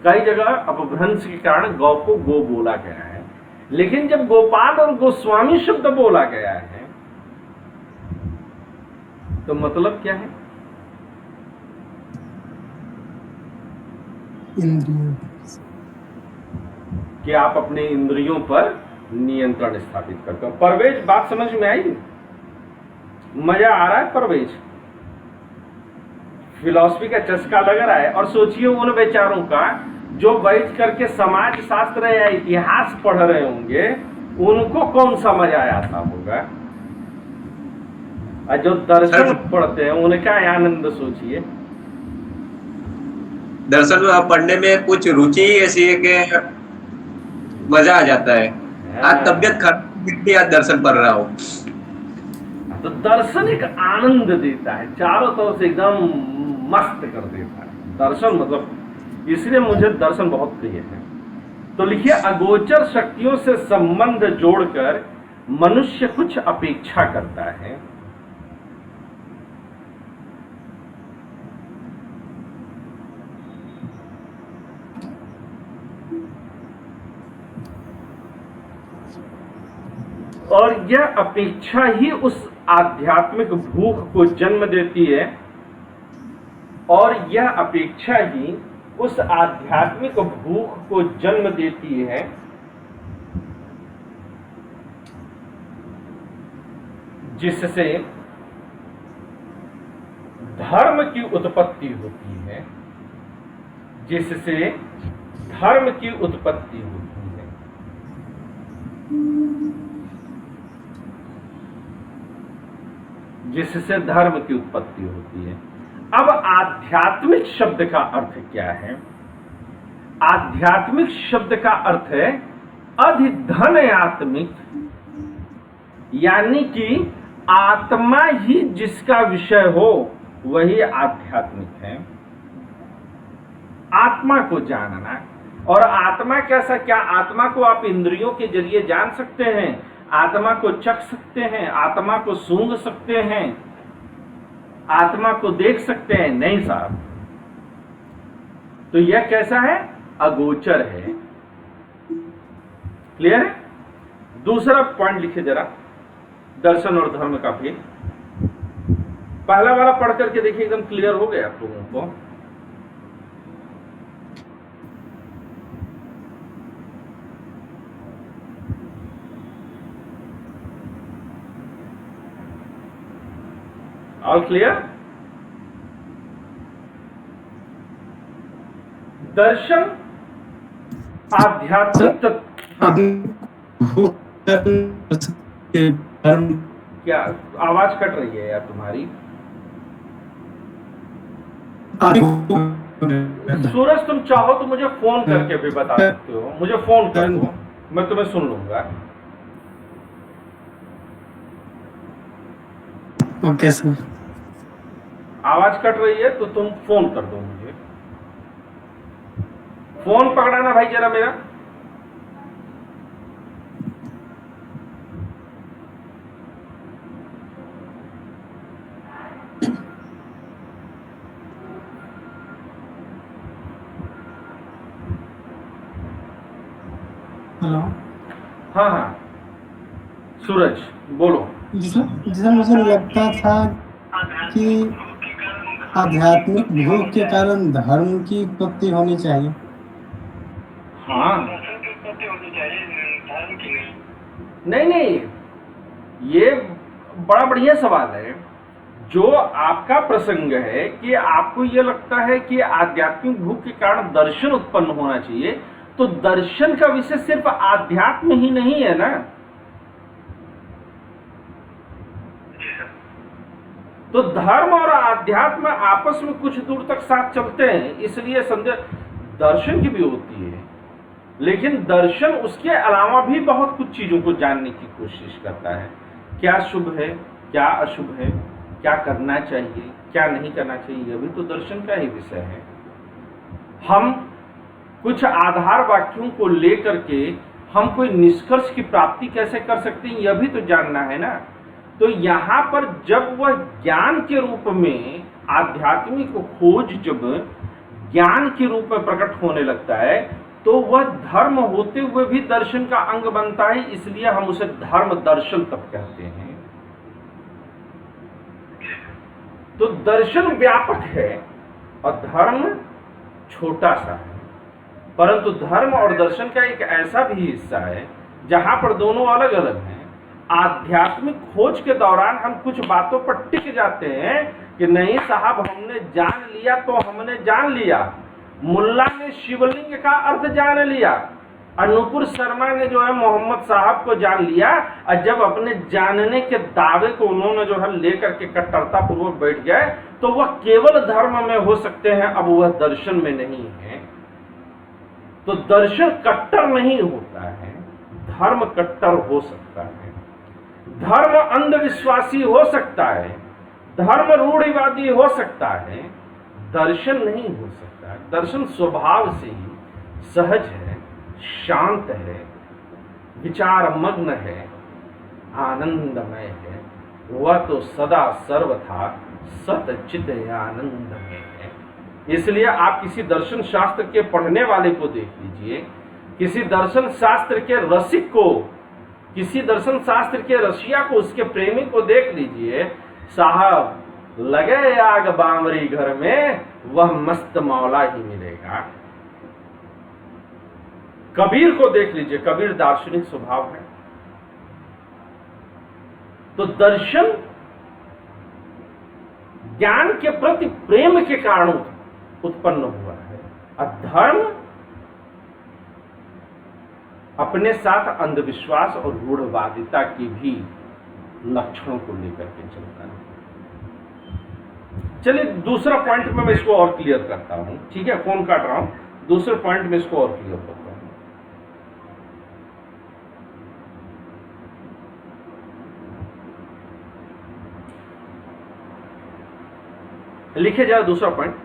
कई जगह अपभ्रंश के कारण गौ को गो बोला गया है, लेकिन जब गोपाल और गोस्वामी शब्द बोला गया है तो मतलब क्या है? इंद्रियों कि आप अपने इंद्रियों पर नियंत्रण स्थापित करते हो। परवेज, बात समझ में आई? मजा आ रहा है परवेज? फिलॉसफी का चस्का लग रहा है। और सोचिए उन बेचारों का जो बैठ करके समाज शास्त्र या इतिहास पढ़ रहे होंगे, उनको कौन सा मजा आता होगा। और जो दर्शन पढ़ते हैं उनका आनंद सोचिए। दर्शन पढ़ने में कुछ रुचि ऐसी है कि मजा आ जाता है। आज तबियत खराब, आज दर्शन पढ़ रहा हो तो दर्शन एक आनंद देता है, चारों तरफ से एकदम मस्त कर देता है दर्शन। मतलब इसलिए मुझे दर्शन बहुत प्रिय है। तो लिखिए, अगोचर शक्तियों से संबंध जोड़कर मनुष्य कुछ अपेक्षा करता है। और यह अपेक्षा ही उस आध्यात्मिक भूख को जन्म देती है। और यह अपेक्षा ही उस आध्यात्मिक भूख को जन्म देती है जिससे धर्म की उत्पत्ति होती है। जिससे धर्म की उत्पत्ति होती है। जिससे धर्म की उत्पत्ति होती है। अब आध्यात्मिक शब्द का अर्थ क्या है? आध्यात्मिक शब्द का अर्थ है अधिधनयात्मिक, यानी कि आत्मा ही जिसका विषय हो वही आध्यात्मिक है। आत्मा को जानना। और आत्मा कैसा? क्या आत्मा को आप इंद्रियों के जरिए जान सकते हैं? आत्मा को चख सकते हैं? आत्मा को सूंघ सकते हैं? आत्मा को देख सकते हैं? नहीं साहब। तो यह कैसा है? अगोचर है। क्लियर है? दूसरा पॉइंट लिखे जरा, दर्शन और धर्म का भेद। पहला वाला पढ़ करके देखिए, एकदम क्लियर हो गया आप लोगों को। All clear? दर्शन आध्यात्मिक क्या आवाज कट रही है यार तुम्हारी? सूरज, तुम चाहो तो मुझे फोन करके भी बता सकते हो। मुझे फोन कर दो, मैं तुम्हें सुन लूंगा। Okay sir. आवाज कट रही है तो तुम फोन कर दो मुझे। फोन पकड़ाना भाई जरा मेरा। हेलो। हाँ हाँ सूरज बोलो। जिसमें मुझे लगता था कि आध्यात्मिक भोग के कारण धर्म की उत्पत्ति होनी चाहिए। हाँ नहीं नहीं, ये बड़ा बढ़िया सवाल है। जो आपका प्रसंग है कि आपको ये लगता है कि आध्यात्मिक भोग के कारण दर्शन उत्पन्न होना चाहिए, तो दर्शन का विषय सिर्फ आध्यात्म ही नहीं है ना। तो धर्म और आध्यात्म आपस में कुछ दूर तक साथ चलते हैं, इसलिए दर्शन की भी होती है, लेकिन दर्शन उसके अलावा भी बहुत कुछ चीजों को जानने की कोशिश करता है। क्या शुभ है, क्या अशुभ है, क्या करना चाहिए, क्या नहीं करना चाहिए, यह भी तो दर्शन का ही विषय है। हम कुछ आधार वाक्यों को लेकर के हम कोई निष्कर्ष की प्राप्ति कैसे कर सकते हैं, यह भी तो जानना है ना। तो यहाँ पर जब वह ज्ञान के रूप में, आध्यात्मिक खोज जब ज्ञान के रूप में प्रकट होने लगता है, तो वह धर्म होते हुए भी दर्शन का अंग बनता है, इसलिए हम उसे धर्म दर्शन तब कहते हैं। तो दर्शन व्यापक है और धर्म छोटा सा है, परंतु धर्म और दर्शन का एक ऐसा भी हिस्सा है जहां पर दोनों अलग अलग हैं। आध्यात्मिक खोज के दौरान हम कुछ बातों पर टिक जाते हैं कि नहीं साहब, हमने जान लिया तो हमने जान लिया। मुल्ला ने शिवलिंग का अर्थ जान लिया, अनूपुर शर्मा ने जो है मोहम्मद साहब को जान लिया, और जब अपने जानने के दावे को उन्होंने जो है लेकर के कट्टरता पूर्वक बैठ गए, तो वह केवल धर्म में हो सकते हैं, अब वह दर्शन में नहीं है। तो दर्शन कट्टर नहीं होता है, धर्म कट्टर हो सकता है। धर्म अंधविश्वासी हो सकता है, धर्म रूढ़िवादी हो सकता है, दर्शन नहीं हो सकता है। दर्शन स्वभाव से ही सहज है, शांत है, विचारमग्न है, आनंदमय है। वह तो सदा सर्वथा सतचित आनंदमय है। इसलिए आप किसी दर्शन शास्त्र के पढ़ने वाले को देख लीजिए, किसी दर्शन शास्त्र के रसिक को, किसी दर्शन शास्त्र के रसिया को, उसके प्रेमी को देख लीजिए, साहब लगे आग बावरी घर में वह मस्त मौला ही मिलेगा। कबीर को देख लीजिए, कबीर दार्शनिक स्वभाव है। तो दर्शन ज्ञान के प्रति प्रेम के कारण उत्पन्न हुआ है, और धर्म अपने साथ अंधविश्वास और रूढ़वादिता की भी लक्षणों को लेकर के चलता है। चलिए दूसरा पॉइंट में मैं इसको और क्लियर करता हूं, ठीक है, फोन काट रहा हूं, दूसरे पॉइंट में इसको और क्लियर करता हूं। लिखे जाए दूसरा पॉइंट,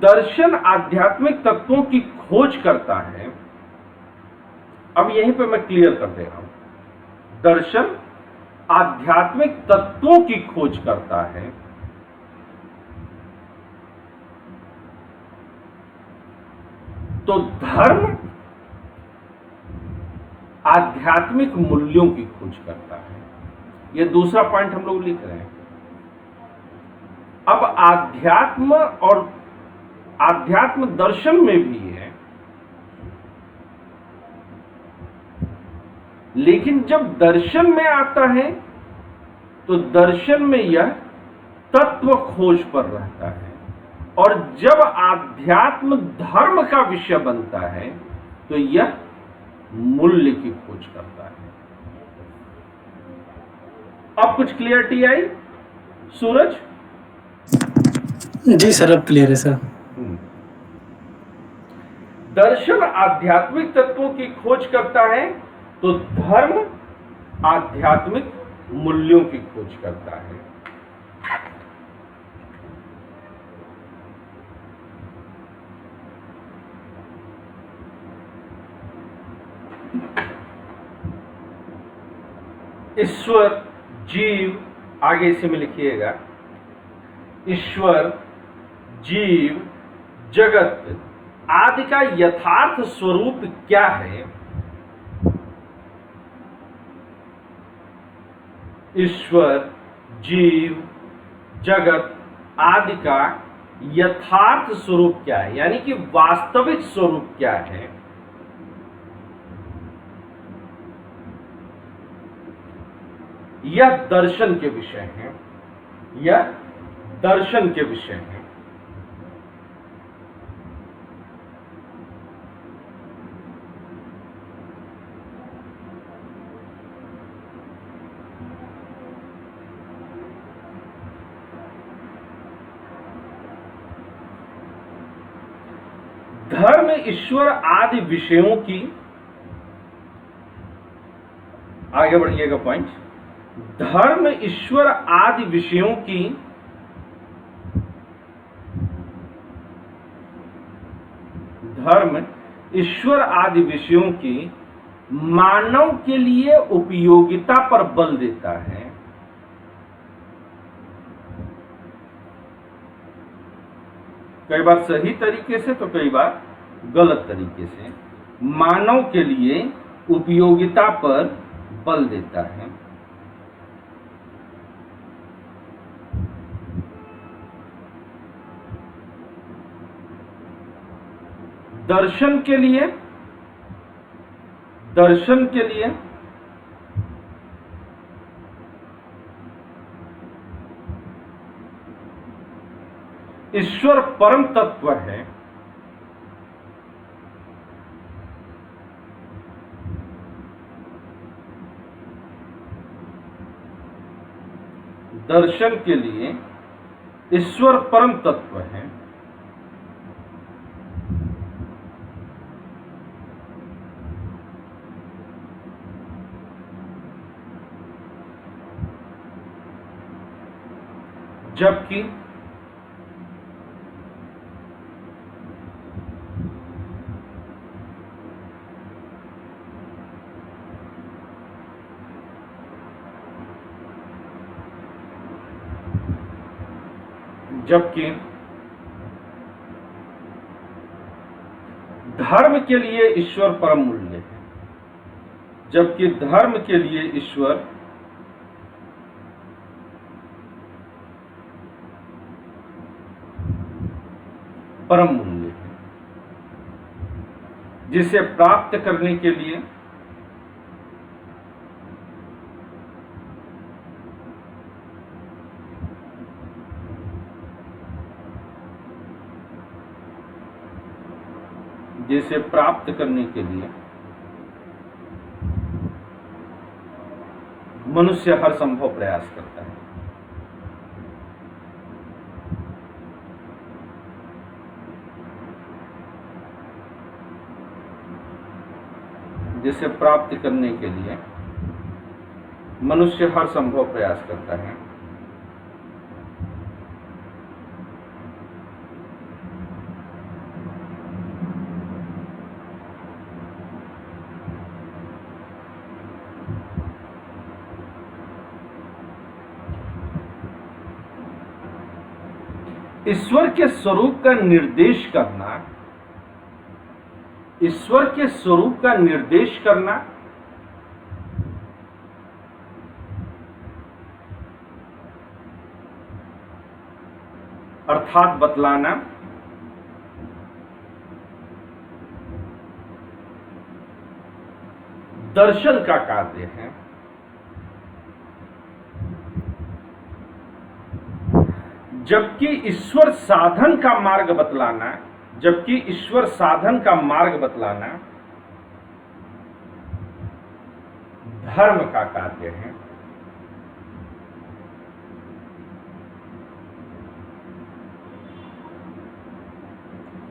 दर्शन आध्यात्मिक तत्वों की खोज करता है। अब यहीं पे मैं क्लियर कर दे रहा हूं, दर्शन आध्यात्मिक तत्वों की खोज करता है, तो धर्म आध्यात्मिक मूल्यों की खोज करता है। यह दूसरा पॉइंट हम लोग लिख रहे हैं। अब आध्यात्म और आध्यात्म दर्शन में भी है, लेकिन जब दर्शन में आता है तो दर्शन में यह तत्व खोज पर रहता है, और जब आध्यात्म धर्म का विषय बनता है तो यह मूल्य की खोज करता है। अब कुछ क्लियरिटी आई सूरज? जी सर, अब क्लियर है सर। दर्शन आध्यात्मिक तत्वों की खोज करता है, तो धर्म आध्यात्मिक मूल्यों की खोज करता है। ईश्वर, जीव, आगे इसी में लिखिएगा, ईश्वर, जीव, जगत आदि का यथार्थ स्वरूप क्या है? ईश्वर, जीव, जगत आदि का यथार्थ स्वरूप क्या है, यानी कि वास्तविक स्वरूप क्या है? यह दर्शन के विषय है, यह दर्शन के विषय है। धर्म ईश्वर आदि विषयों की, आगे बढ़िएगा पॉइंट, धर्म ईश्वर आदि विषयों की धर्म ईश्वर आदि विषयों की मानव के लिए उपयोगिता पर बल देता है। कई बार सही तरीके से तो कई बार गलत तरीके से मानव के लिए उपयोगिता पर बल देता है। दर्शन के लिए ईश्वर परम तत्व है, दर्शन के लिए ईश्वर परम तत्व है, जबकि धर्म के लिए ईश्वर परम मूल्य है, जबकि धर्म के लिए ईश्वर परम मूल्य है, जिसे प्राप्त करने के लिए मनुष्य हर संभव प्रयास करता है। जिसे प्राप्त करने के लिए मनुष्य हर संभव प्रयास करता है। ईश्वर के स्वरूप का निर्देश करना, ईश्वर के स्वरूप का निर्देश करना अर्थात बतलाना, दर्शन का कार्य है। जबकि ईश्वर साधन का मार्ग बतलाना, जबकि ईश्वर साधन का मार्ग बतलाना धर्म का कार्य है।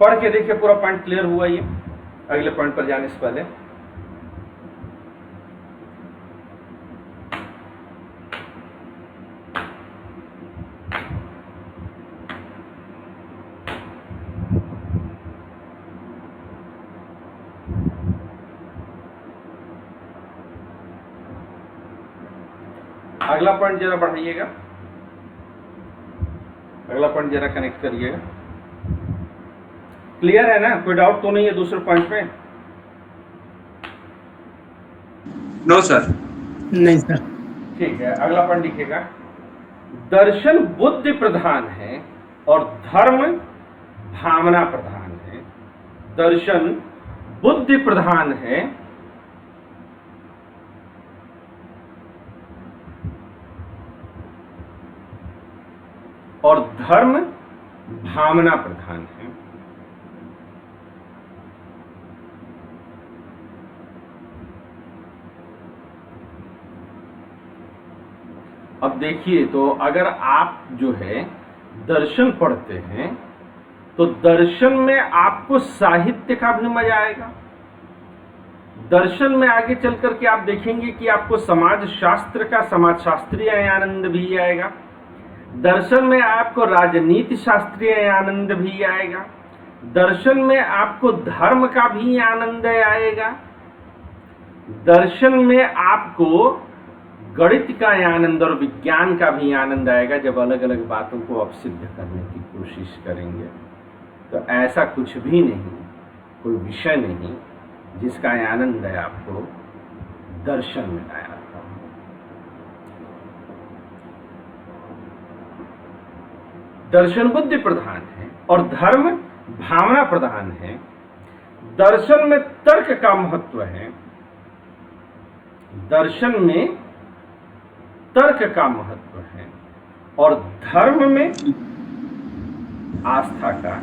पढ़ के देखिए, पूरा पॉइंट क्लियर हुआ ये। अगले पॉइंट पर जाने से पहले अगला पॉइंट जरा बढ़ाइएगा, अगला पॉइंट जरा कनेक्ट करिएगा। क्लियर है ना? कोई डाउट तो नहीं है दूसरे पॉइंट पे? No sir. नहीं सर। ठीक है, अगला पॉइंट लिखिएगा। दर्शन बुद्धि प्रधान है और धर्म भावना प्रधान है। दर्शन बुद्धि प्रधान है और धर्म भावना प्रधान है। अब देखिए, तो अगर आप जो है दर्शन पढ़ते हैं तो दर्शन में आपको साहित्य का भी मजा आएगा। दर्शन में आगे चल करके आप देखेंगे कि आपको समाज शास्त्र का, समाज शास्त्रीय आनंद भी आएगा। दर्शन में आपको राजनीति शास्त्रीय आनंद भी आएगा। दर्शन में आपको धर्म का भी आनंद आएगा। दर्शन में आपको गणित का आनंद और विज्ञान का भी आनंद आएगा। जब अलग अलग बातों को आप सिद्ध करने की कोशिश करेंगे तो ऐसा कुछ भी नहीं, कोई विषय नहीं जिसका आनंद है आपको दर्शन में आया। दर्शन बुद्धि प्रधान है और धर्म भावना प्रधान है। दर्शन में तर्क का महत्व है, दर्शन में तर्क का महत्व है और धर्म में आस्था का।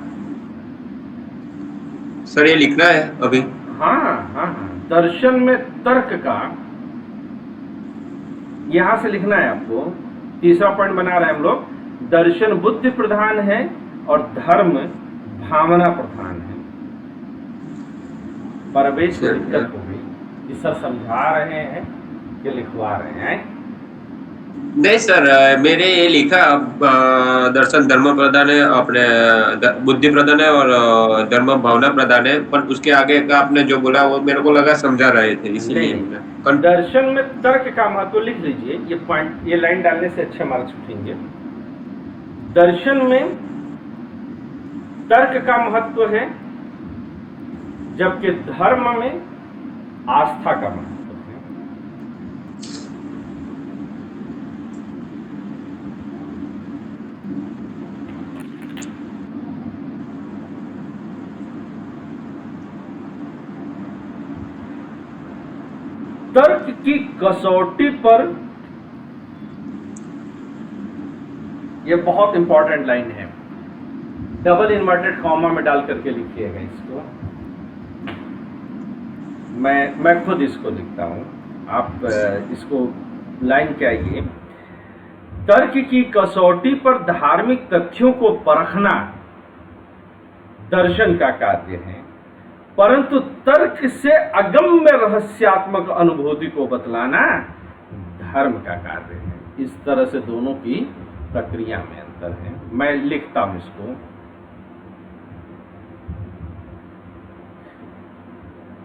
सर ये लिखना है अभी? हाँ, दर्शन में तर्क का यहां से लिखना है आपको। तीसरा पॉइंट बना रहे हैं हम लोग। दर्शन बुद्धि प्रधान है और धर्म भावना प्रधान है। परवेश को दिक्कत हो गई कि सर समझा रहे हैं कि लिखवा रहे हैं? नहीं सर, मेरे ये लिखा दर्शन धर्म प्रधान है, अपने बुद्धि प्रधान है और धर्म भावना प्रधान है, पर उसके आगे का आपने जो बोला वो मेरे को लगा समझा रहे थे, इसीलिए। दर्शन में तर्क का महत्व लिख लीजिए। ये पॉइंट, ये लाइन डालने से अच्छे मार्क्स उठेंगे। दर्शन में तर्क का महत्व है जबकि धर्म में आस्था का महत्व है। तर्क की कसौटी पर, यह बहुत इंपॉर्टेंट लाइन है, डबल इन्वर्टेड कॉमा में डाल करके लिखिएगा इसको। मैं खुद इसको लिखता हूं, आप इसको लाइन क्या है ये, तर्क की कसौटी पर धार्मिक तथ्यों को परखना दर्शन का कार्य है, परंतु तर्क से अगम्य रहस्यात्मक अनुभूति को बतलाना धर्म का कार्य है। इस तरह से दोनों की प्रक्रिया में अंतर है। मैं लिखता हूं इसको,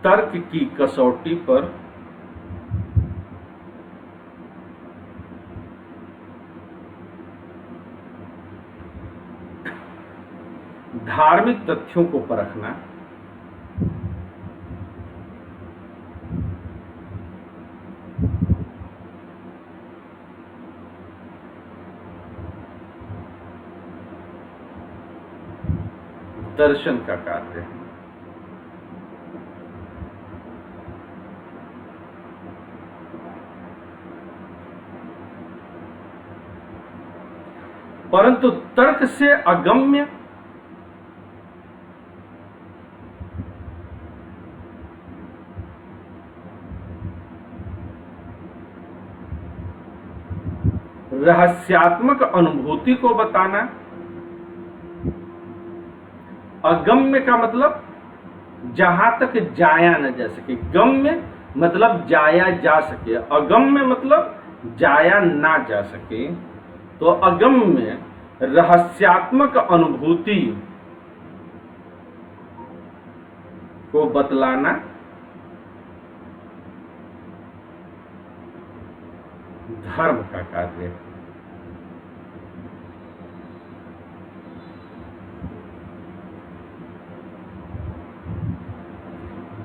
तर्क की कसौटी पर धार्मिक तथ्यों को परखना दर्शन का कार्य है। परंतु तर्क से अगम्य रहस्यात्मक अनुभूति को बताना। अगम्य का मतलब जहां तक जाया न जा सके, गम्य मतलब जाया जा सके, अगम्य मतलब जाया ना जा सके। तो अगम्य रहस्यात्मक अनुभूति को बतलाना धर्म का कार्य है।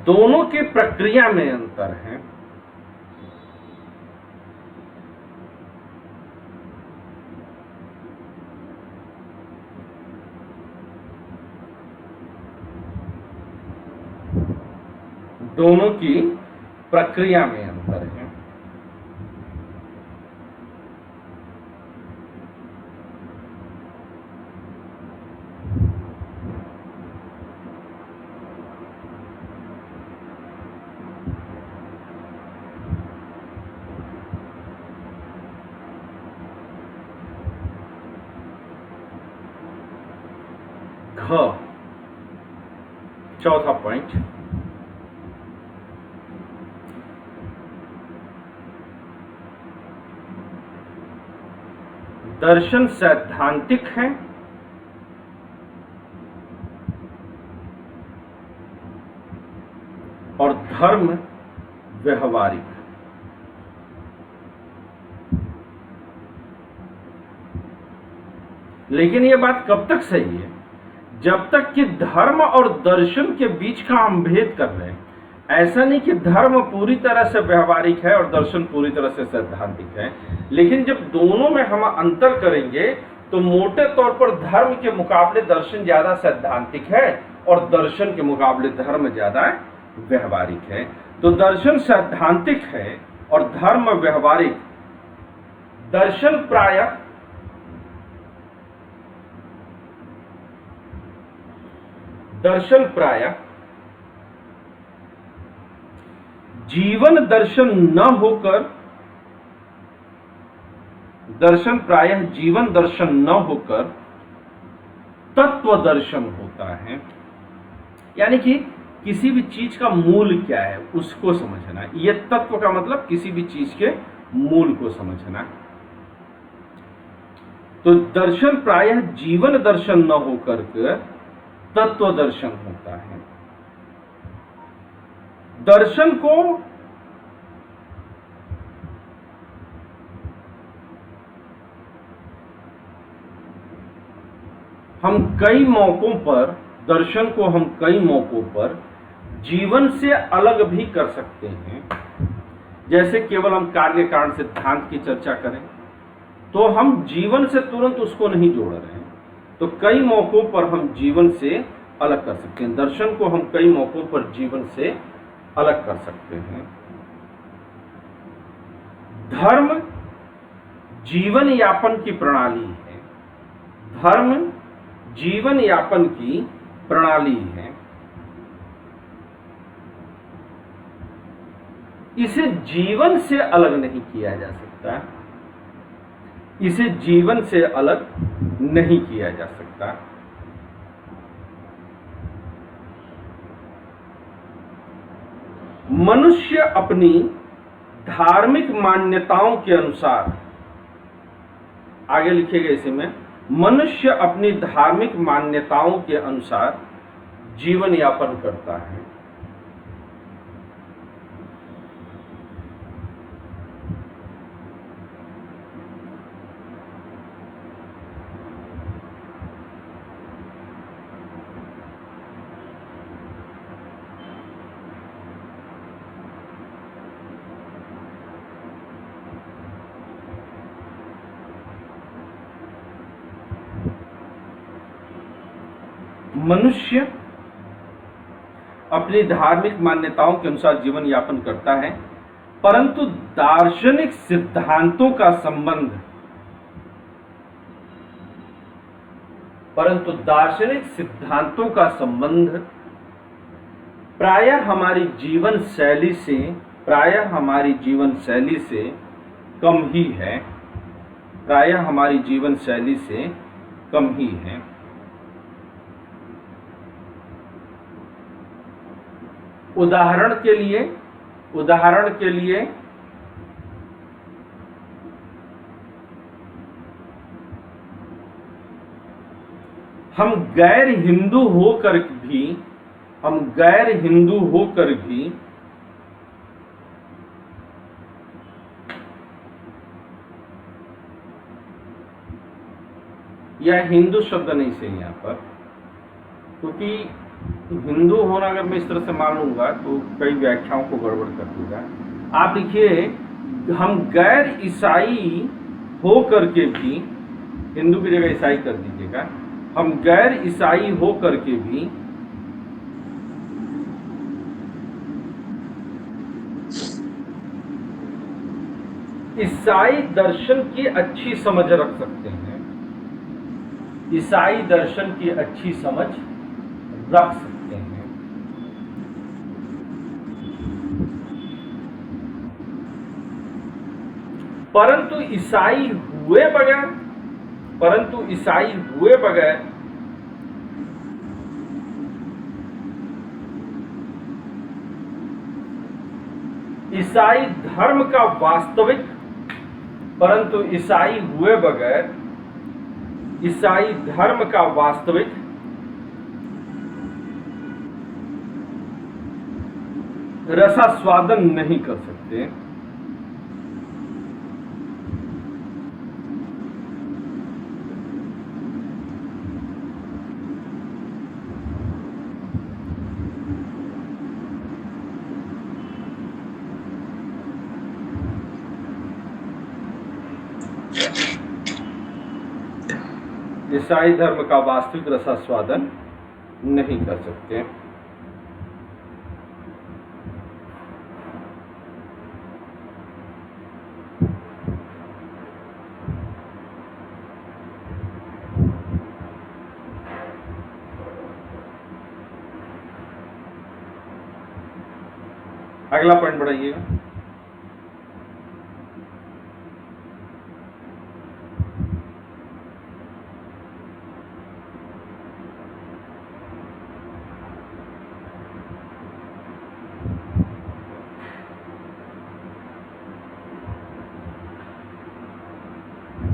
दोनों की प्रक्रिया में अंतर है। दोनों की प्रक्रिया में अंतर है। चौथा पॉइंट, दर्शन सैद्धांतिक है और धर्म व्यवहारिक। लेकिन यह बात कब तक सही है? जब तक कि धर्म और दर्शन के बीच का हम भेद कर रहे हैं। ऐसा नहीं कि धर्म पूरी तरह से व्यवहारिक है और दर्शन पूरी तरह से सैद्धांतिक है। लेकिन जब दोनों में हम अंतर करेंगे तो मोटे तौर पर धर्म के मुकाबले दर्शन ज्यादा सैद्धांतिक है और दर्शन के मुकाबले धर्म ज्यादा व्यवहारिक है। तो दर्शन सैद्धांतिक है और धर्म व्यवहारिक। दर्शन प्रायः जीवन दर्शन न होकर, दर्शन प्रायः जीवन दर्शन न होकर तत्व दर्शन होता है। यानी कि किसी भी चीज का मूल क्या है उसको समझना। यह तत्व का मतलब किसी भी चीज के मूल को समझना। तो दर्शन प्रायः जीवन दर्शन न होकर के तत्व दर्शन होता है। दर्शन को हम कई मौकों पर, दर्शन को हम कई मौकों पर जीवन से अलग भी कर सकते हैं। जैसे केवल हम कार्य कारण सिद्धांत की चर्चा करें तो हम जीवन से तुरंत उसको नहीं जोड़ रहे हैं। तो कई मौकों पर हम जीवन से अलग कर सकते हैं। दर्शन को हम कई मौकों पर जीवन से अलग कर सकते हैं। धर्म जीवन यापन की प्रणाली है। धर्म जीवन यापन की प्रणाली है। इसे जीवन से अलग नहीं किया जा सकता। सकता, इसे जीवन से अलग नहीं किया जा सकता। मनुष्य अपनी धार्मिक मान्यताओं के अनुसार, आगे लिखेगा इसी में, मनुष्य अपनी धार्मिक मान्यताओं के अनुसार जीवन यापन करता है। मनुष्य अपनी धार्मिक मान्यताओं के अनुसार जीवन यापन करता है, परंतु दार्शनिक सिद्धांतों का संबंध प्रायः हमारी जीवन शैली से कम ही है। उदाहरण के लिए हम गैर हिंदू होकर भी यह हिंदू शब्द नहीं सही यहाँ पर, क्योंकि हिंदू होना अगर मैं इस तरह से मान लूंगा तो कई व्याख्याओं को गड़बड़ कर दूंगा। आप लिखिए, हम गैर ईसाई होकर के भी, हिंदू की जगह ईसाई कर दीजिएगा, हम गैर ईसाई होकर के भी ईसाई दर्शन की अच्छी समझ रख सकते हैं, परंतु ईसाई हुए बगैर ईसाई धर्म का वास्तविक रसास्वादन नहीं कर सकते। ईसाई धर्म का वास्तविक रसास्वादन नहीं कर सकते। अगला पॉइंट बढ़ाइएगा।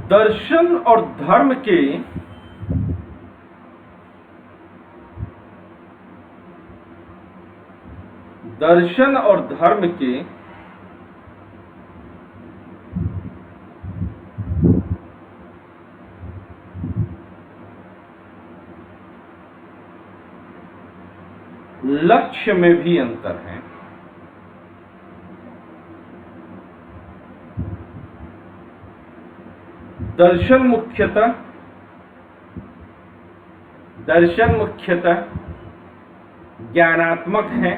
दर्शन और धर्म के लक्ष्य में भी अंतर है। दर्शन मुख्यतः ज्ञानात्मक है।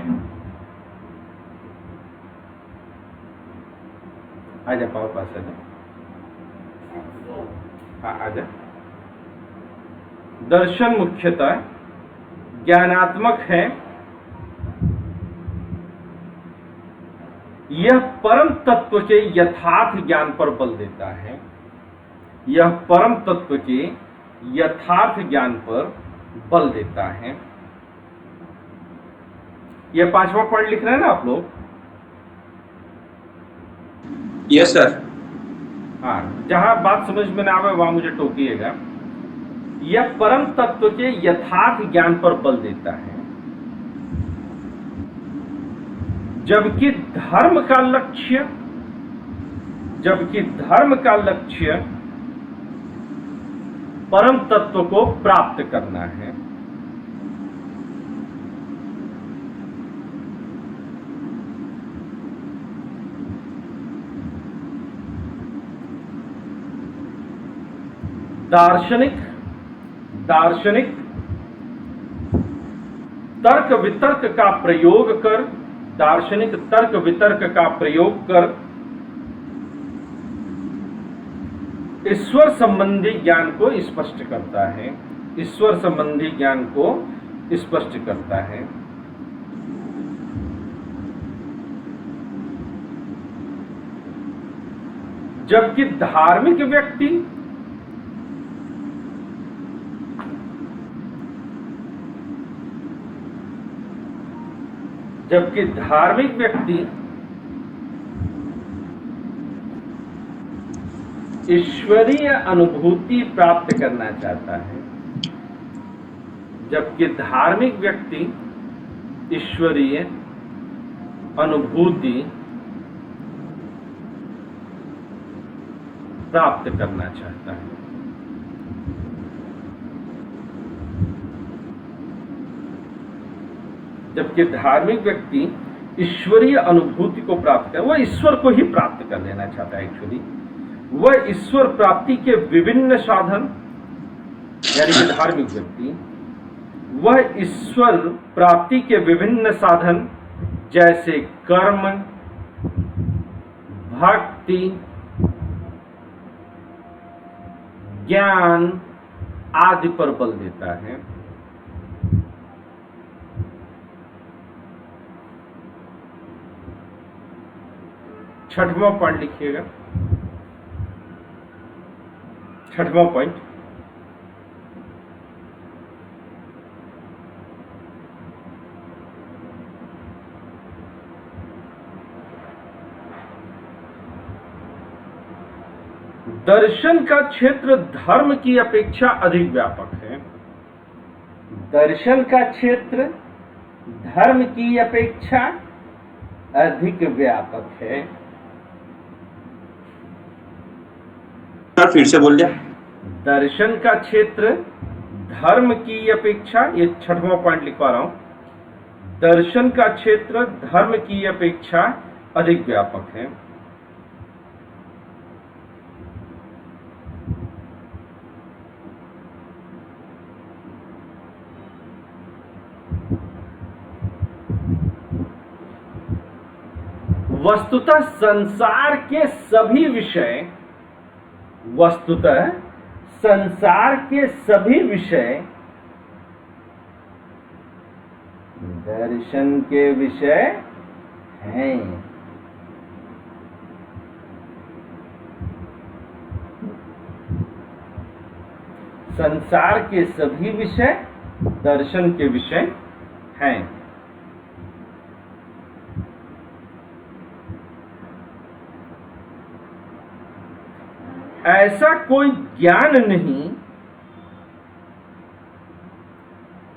आजा पाओ पास आजा, हाँ आजा। दर्शन मुख्यतः ज्ञानात्मक है यह परम तत्व के यथार्थ ज्ञान पर बल देता है। यह परम तत्व के यथार्थ ज्ञान पर बल देता है। यह 5वां पॉइंट लिख रहे हैं ना आप लोग? Yes sir. हाँ, जहां बात समझ में ना आवे वहां मुझे टोकिएगा। यह परम तत्व के यथार्थ ज्ञान पर बल देता है, जबकि धर्म का लक्ष्य परम तत्व को प्राप्त करना है। दार्शनिक तर्क वितर्क का प्रयोग कर, दार्शनिक तर्क वितर्क का प्रयोग कर ईश्वर संबंधी ज्ञान को स्पष्ट करता है। ईश्वर संबंधी ज्ञान को स्पष्ट करता है। जबकि धार्मिक व्यक्ति ईश्वरीय अनुभूति प्राप्त करना चाहता है। जबकि धार्मिक व्यक्ति ईश्वरीय अनुभूति प्राप्त करना चाहता है। जबकि धार्मिक व्यक्ति ईश्वरीय अनुभूति को प्राप्त कर, वह ईश्वर को ही प्राप्त कर लेना चाहता है। एक्चुअली वह ईश्वर प्राप्ति के विभिन्न साधन, यानी कि धार्मिक व्यक्ति वह ईश्वर प्राप्ति के विभिन्न साधन जैसे कर्म, भक्ति, ज्ञान आदि पर बल देता है। छठवां पॉइंट लिखिएगा। छठवां पॉइंट, दर्शन का क्षेत्र धर्म की अपेक्षा अधिक व्यापक है। दर्शन का क्षेत्र धर्म की अपेक्षा अधिक व्यापक है। फिर से बोल दिया। दर्शन का क्षेत्र धर्म की अपेक्षा, ये 6वां पॉइंट लिखवा रहा हूं, दर्शन का क्षेत्र धर्म की अपेक्षा अधिक व्यापक है। वस्तुतः संसार के सभी विषय, वस्तुतः संसार के सभी विषय दर्शन के विषय हैं। संसार के सभी विषय दर्शन के विषय हैं। ऐसा कोई ज्ञान नहीं,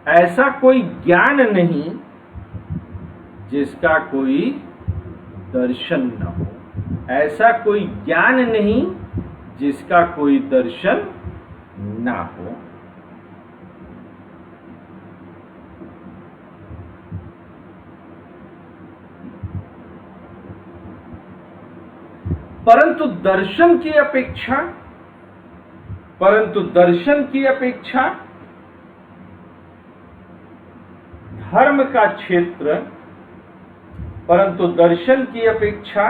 ऐसा कोई ज्ञान नहीं जिसका कोई दर्शन न हो। ऐसा कोई ज्ञान नहीं जिसका कोई दर्शन ना हो। परंतु दर्शन की अपेक्षा धर्म का क्षेत्र, परंतु दर्शन की अपेक्षा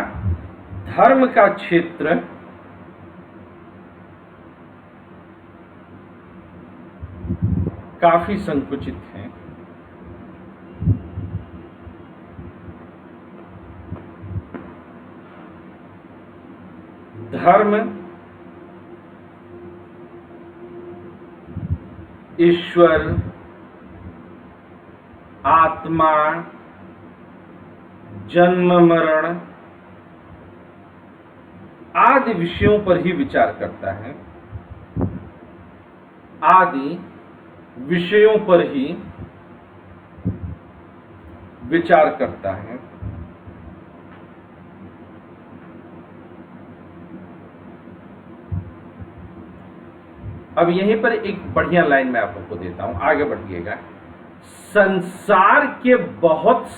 धर्म का क्षेत्र काफी संकुचित है। धर्म, ईश्वर, आत्मा, जन्म मरण आदि विषयों पर ही विचार करता है, आदि विषयों पर ही विचार करता है। अब यहीं पर एक बढ़िया लाइन मैं आप लोग को देता हूं, आगे बढ़िएगा। संसार के बहुत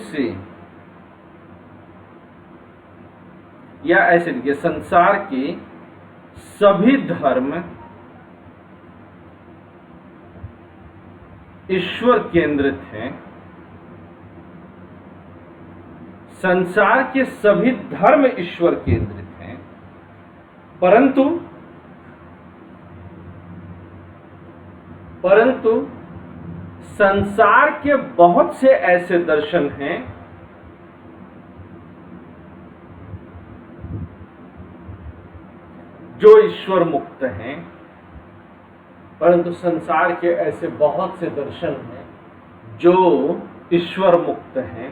से या ऐसे लिखिए, संसार के सभी धर्म ईश्वर केंद्रित हैं। संसार के सभी धर्म ईश्वर केंद्रित हैं, परंतु संसार के बहुत से ऐसे दर्शन हैं जो ईश्वर मुक्त हैं, परंतु संसार के ऐसे बहुत से दर्शन हैं जो ईश्वर मुक्त हैं।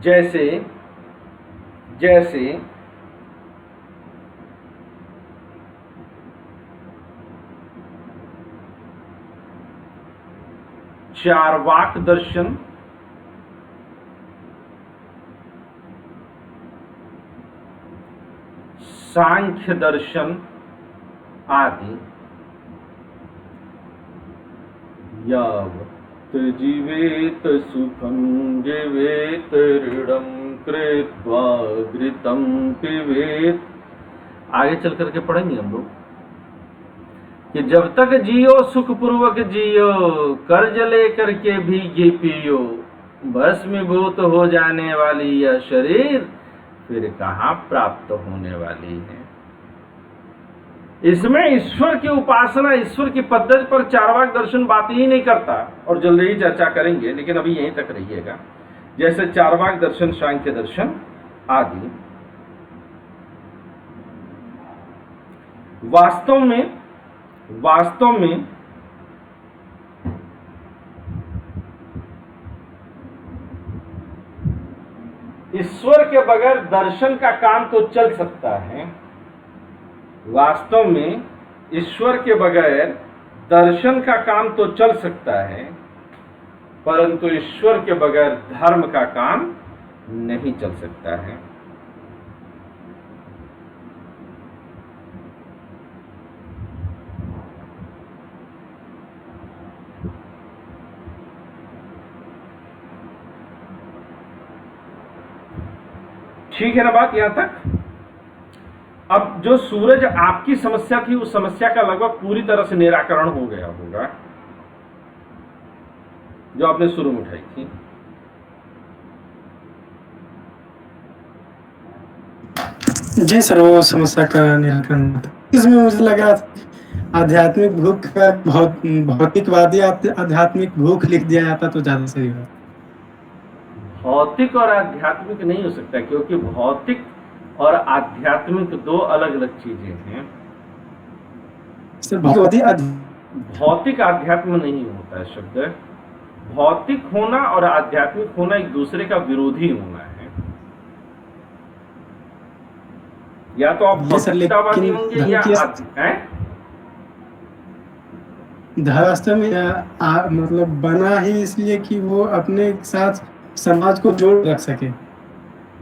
जैसे चार्वाक दर्शन, सांख्य दर्शन आदि। यावत् जीवेत सुखं जीवेत ऋणं कृत्वा घृतं पिबेत। आगे चल करके पढ़ेंगे हम लोग कि जब तक जियो सुख पूर्वक जियो, कर्ज लेकर के भीगे पियो, भस्मीभूत हो जाने वाली यह शरीर फिर कहाँ प्राप्त होने वाली है। इसमें ईश्वर की उपासना, ईश्वर की पद्धति पर चार्वाक दर्शन बात ही नहीं करता, और जल्दी ही चर्चा करेंगे, लेकिन अभी यहीं तक रहिएगा। जैसे चार्वाक दर्शन, सांख्य दर्शन आदि वास्तव में ईश्वर के बगैर दर्शन का काम तो चल सकता है। वास्तव में ईश्वर के बगैर दर्शन का काम तो चल सकता है, परंतु ईश्वर के बगैर धर्म का काम नहीं चल सकता है। ठीक है ना बात यहां तक? अब जो सूरज आपकी समस्या थी, उस समस्या का लगभग पूरी तरह से निराकरण हो गया होगा, जो आपने शुरू में उठाई थी। जी सर, वो समस्या का निराकरण इसमें मुझे लगा आध्यात्मिक भूख का भौतिकवादी आध्यात्मिक भूख लिख दिया जाता तो ज्यादा सही होगा। भौतिक और आध्यात्मिक नहीं हो सकता, क्योंकि भौतिक और आध्यात्मिक दो अलग अलग चीजें हैं। भौतिक आध्यात्म नहीं होता है शब्द। भौतिक होना और आध्यात्मिक होना एक दूसरे का विरोधी होना है। या तो आप भौतिकतावादी होंगे या वास्तव में मतलब बना ही इसलिए कि वो अपने साथ समाज को जोड़ रख सके।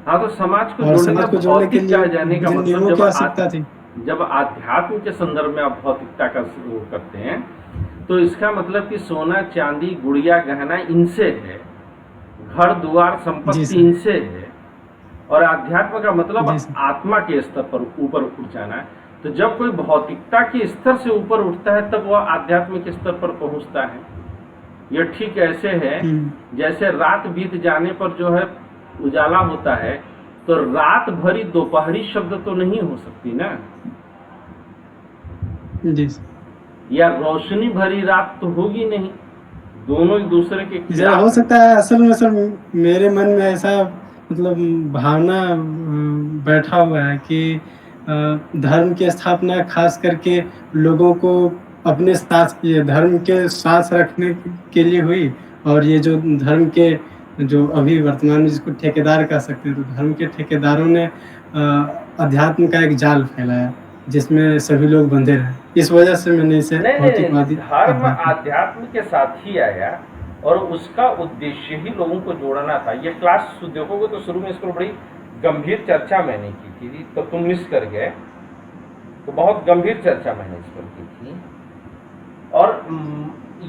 हाँ, तो समाज को जोड़ने के लिए जाने का मतलब जब आध्यात्म के संदर्भ में आप भौतिकता का शुरू करते हैं, तो इसका मतलब कि सोना चांदी गुड़िया गहना इनसे है, घर द्वार संपत्ति इनसे है, और आध्यात्म का मतलब आत्मा के स्तर पर ऊपर उठ जाना है। तो जब कोई भौतिकता के स्तर से ऊपर उठता है, तब वह आध्यात्मिक स्तर पर पहुंचता है। यह ठीक ऐसे है जैसे रात बीत जाने पर जो है उजाला होता है, तो रात भरी दोपहरी शब्द तो नहीं हो सकती ना, या रोशनी भरी रात तो होगी नहीं। दोनों एक दूसरे के जरा हो सकता है असल में सर मेरे मन में ऐसा मतलब भावना बैठा हुआ है कि धर्म की स्थापना खास करके लोगों को अपने साथ, ये धर्म के साथ रखने के लिए हुई। और ये जो धर्म के जो अभी वर्तमान में जिसको ठेकेदार कह सकते हैं, तो धर्म के ठेकेदारों ने अध्यात्म का एक जाल फैलाया जिसमें सभी लोग बंधे रहे। इस वजह से मैंने इसे भौतिकवादी धर्म आध्यात्म के साथ ही आया और उसका उद्देश्य ही लोगों को जोड़ना था। ये क्लास देखोगे तो शुरू में इसको बड़ी गंभीर चर्चा मैंने की थी, तो तुम मिस कर गए। तो बहुत गंभीर चर्चा मैंने इस पर की थी और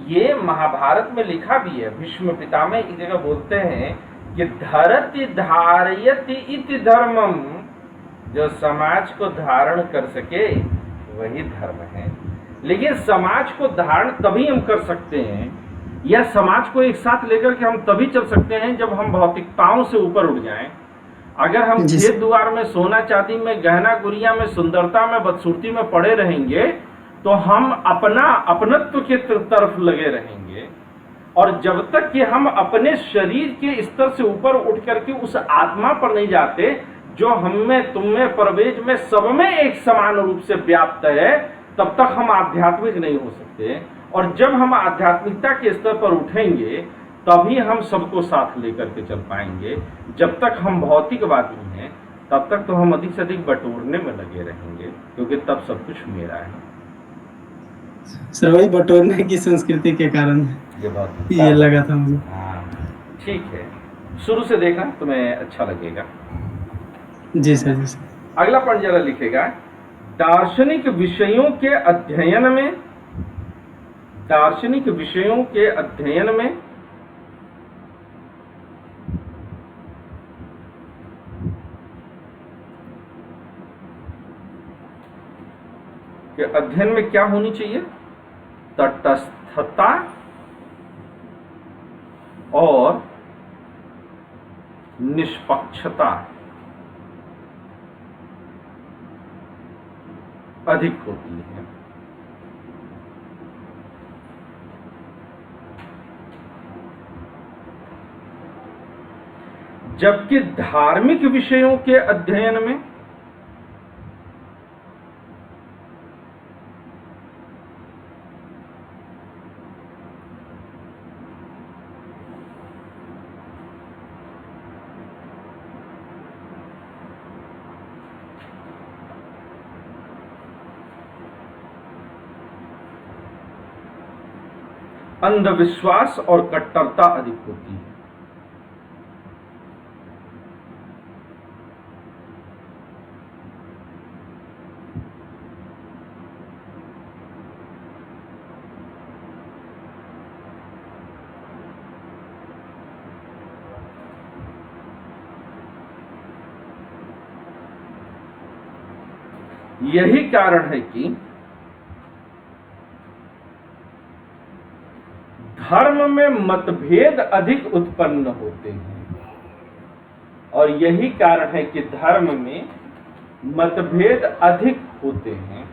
ये महाभारत में लिखा भी है। भीष्म पितामह एक जगह बोलते हैं कि धरति धारयति इति धर्मम, जो समाज को धारण कर सके वही धर्म है। लेकिन समाज को धारण तभी हम कर सकते हैं या समाज को एक साथ लेकर के हम तभी चल सकते हैं जब हम भौतिकताओं से ऊपर उठ जाएं। अगर हम खेत द्वार में, सोना चांदी में, गहना गुड़िया में, सुंदरता में, बदसूरती में पड़े रहेंगे तो हम अपनत्व के तरफ लगे रहेंगे। और जब तक कि हम अपने शरीर के स्तर से ऊपर उठ करके उस आत्मा पर नहीं जाते जो हम में, तुम में, परवेज में, सब में एक समान रूप से व्याप्त है, तब तक हम आध्यात्मिक नहीं हो सकते। और जब हम आध्यात्मिकता के स्तर पर उठेंगे तभी हम सबको साथ लेकर के चल पाएंगे। जब तक हम भौतिकवादी हैं तब तक तो हम अधिक से अधिक बटोरने में लगे रहेंगे, क्योंकि तब सब कुछ मेरा है। सर वही बटोरने की संस्कृति के कारण ये लगा था मुझे। ठीक है, शुरू से देखना तुम्हें अच्छा लगेगा। जी सर, जी सर। अगला पॉइंट जरा लिखेगा, दार्शनिक विषयों के अध्ययन में, दार्शनिक विषयों के अध्ययन में के अध्ययन में क्या होनी चाहिए? तटस्थता और निष्पक्षता अधिक होती है। जबकि धार्मिक विषयों के अध्ययन में अंधविश्वास और कट्टरता अधिक होती है। यही कारण है कि धर्म में मतभेद अधिक उत्पन्न होते हैं, और यही कारण है कि धर्म में मतभेद अधिक होते हैं।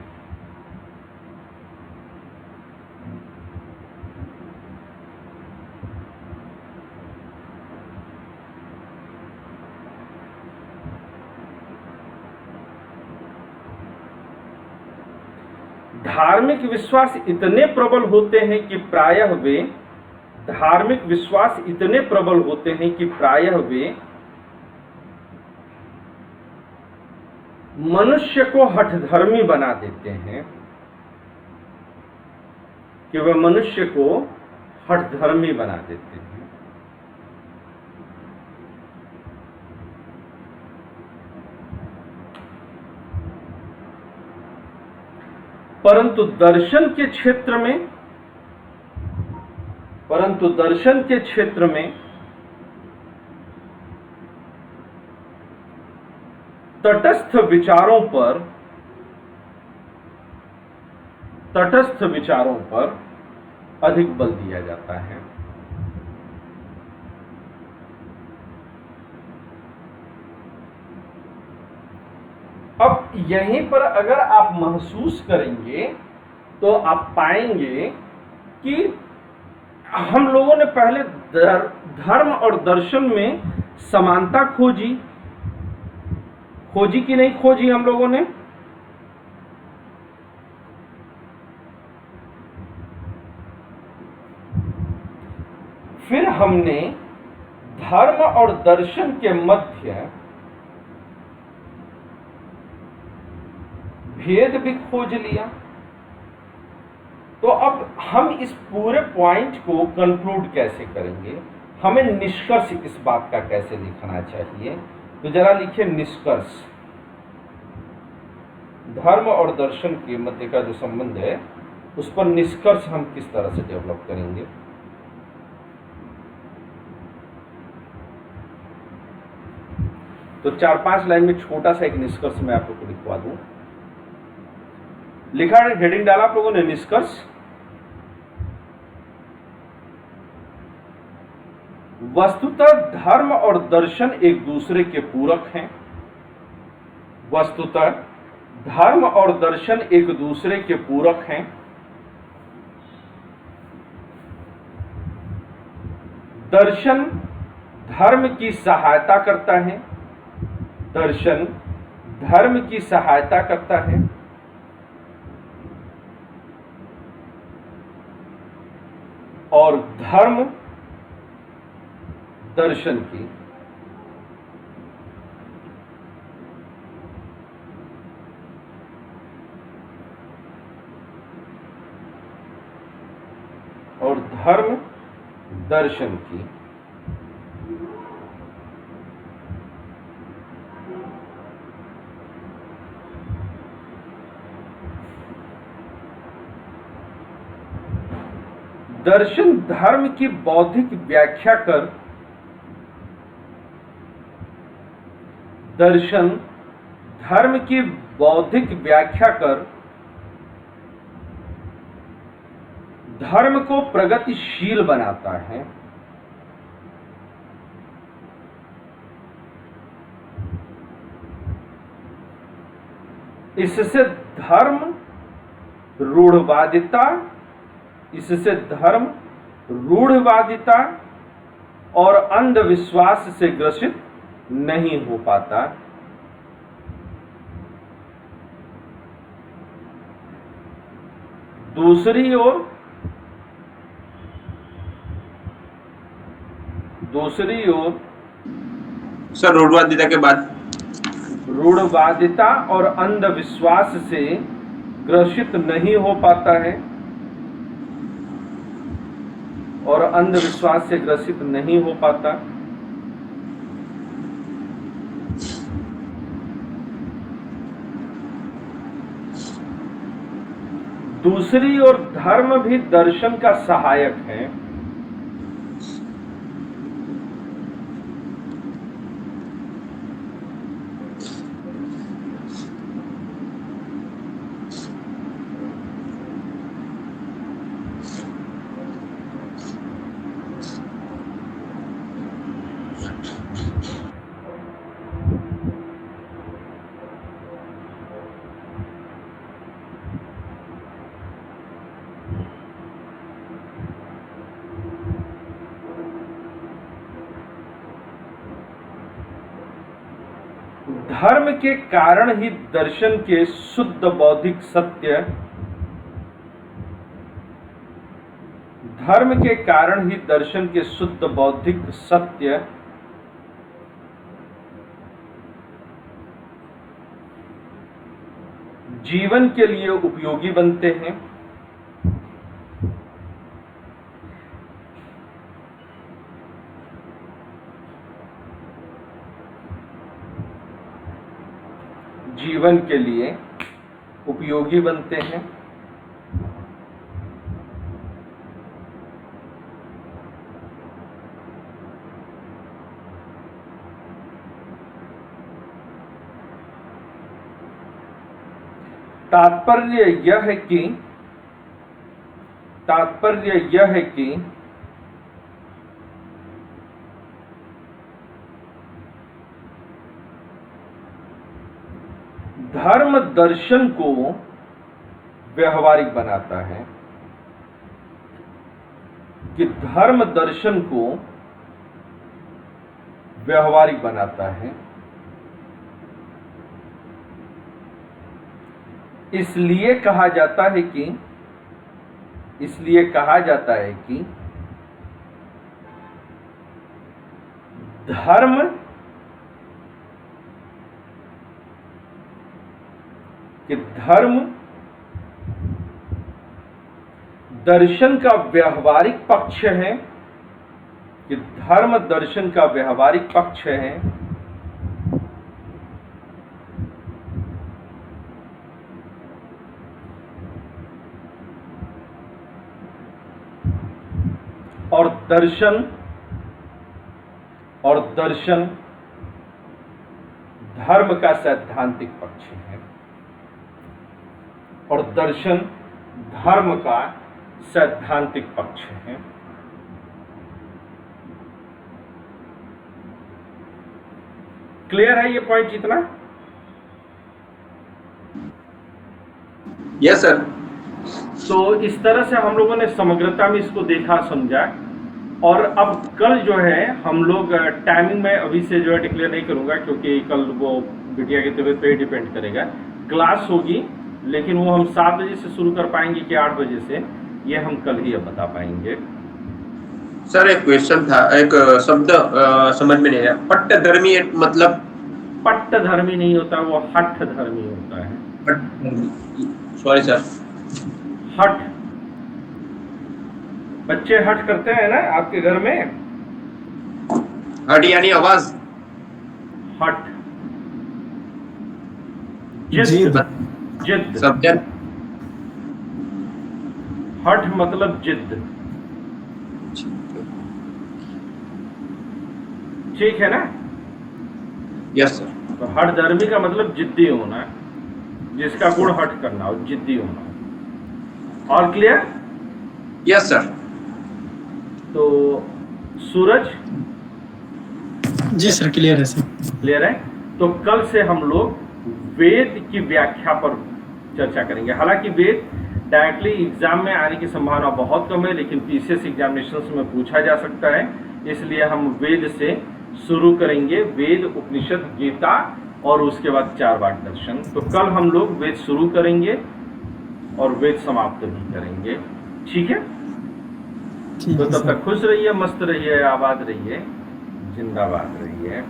धार्मिक विश्वास इतने प्रबल होते हैं कि प्रायः वे धार्मिक विश्वास इतने प्रबल होते हैं कि प्रायः वे मनुष्य को हठधर्मी बना देते हैं, कि वे मनुष्य को हठधर्मी बना देते हैं। परंतु दर्शन के क्षेत्र में तटस्थ विचारों पर अधिक बल दिया जाता है। अब यहीं पर अगर आप महसूस करेंगे तो आप पाएंगे कि हम लोगों ने पहले धर्म और दर्शन में समानता खोजी कि नहीं खोजी हम लोगों ने? फिर हमने धर्म और दर्शन के मध्य भेद भी खोज लिया। तो अब हम इस पूरे पॉइंट को कंक्लूड कैसे करेंगे? हमें निष्कर्ष इस बात का कैसे लिखना चाहिए? तो जरा लिखिए निष्कर्ष। धर्म और दर्शन के मध्य का जो संबंध है उस पर निष्कर्ष हम किस तरह से डेवलप करेंगे? तो 4-5 लाइन में छोटा सा एक निष्कर्ष मैं आप लोग को लिखवा दूं। लिखा है, हेडिंग डाला आप लोगों ने, निष्कर्ष। वस्तुतः धर्म और दर्शन एक दूसरे के पूरक हैं। वस्तुतः धर्म और दर्शन एक दूसरे के पूरक हैं। दर्शन धर्म की सहायता करता है। दर्शन धर्म की सहायता करता है और धर्म दर्शन की दर्शन धर्म की बौद्धिक व्याख्या कर दर्शन धर्म की बौद्धिक व्याख्या कर धर्म को प्रगतिशील बनाता है। इससे धर्म रूढ़वादिता और अंधविश्वास से ग्रसित नहीं हो पाता। दूसरी ओर सर रूढ़वादिता के बाद रूढ़वादिता और अंधविश्वास से ग्रसित नहीं हो पाता है और अंधविश्वास से ग्रसित नहीं हो पाता। दूसरी ओर धर्म भी दर्शन का सहायक है। धर्म के कारण ही दर्शन के शुद्ध बौद्धिक सत्य धर्म के कारण ही दर्शन के शुद्ध बौद्धिक सत्य जीवन के लिए उपयोगी बनते हैं। जीवन के लिए उपयोगी बनते हैं। तात्पर्य यह है कि धर्म दर्शन को व्यवहारिक बनाता है। कि धर्म दर्शन को व्यवहारिक बनाता है, इसलिए कहा जाता है कि धर्म दर्शन का व्यवहारिक पक्ष है, कि धर्म दर्शन का व्यवहारिक पक्ष है, और दर्शन धर्म का सैद्धांतिक पक्ष है, और दर्शन धर्म का सैद्धांतिक पक्ष है। क्लियर है ये पॉइंट इतना? Yes sir. तो इस तरह से हम लोगों ने समग्रता में इसको देखा, समझा। और अब कल जो है हम लोग टाइमिंग में अभी से जो है डिक्लेयर नहीं करूंगा, क्योंकि कल वो बिटिया की तबीयत पे ही डिपेंड करेगा। क्लास होगी, लेकिन वो हम 7 बजे से शुरू कर पाएंगे कि 8 बजे से, ये हम कल ही अब बता पाएंगे। सर एक क्वेश्चन था, एक शब्द समझ में नहीं आया, पट्टधर्मी मतलब? पट्टधर्मी नहीं होता, वो हठ धर्मी होता है। Sorry sir. हठ, बच्चे हठ करते हैं ना आपके घर में? हट यानी आवाज? हठ, जिद। सब्जेक्ट? हठ मतलब जिद, ठीक है ना? Yes sir. तो हठ धर्मी का मतलब जिद्दी होना, जिसका गुण हठ करना और जिद्दी होना। और क्लियर? Yes sir. तो सूरज? जी सर, क्लियर है सर। क्लियर है। तो कल से हम लोग वेद की व्याख्या पर चर्चा करेंगे। हालांकि वेद डायरेक्टली एग्जाम में आने की संभावना बहुत कम है, लेकिन पीसीएस एग्जामिनेशंस में पूछा जा सकता है, इसलिए हम वेद से शुरू करेंगे। वेद, उपनिषद, गीता और उसके बाद 4 वाक् दर्शन। तो कल हम लोग वेद शुरू करेंगे और वेद समाप्त भी करेंगे, ठीक है? तो तब तक खुश रहिए, मस्त रहिए, आबाद रहिए, जिंदाबाद रहिए।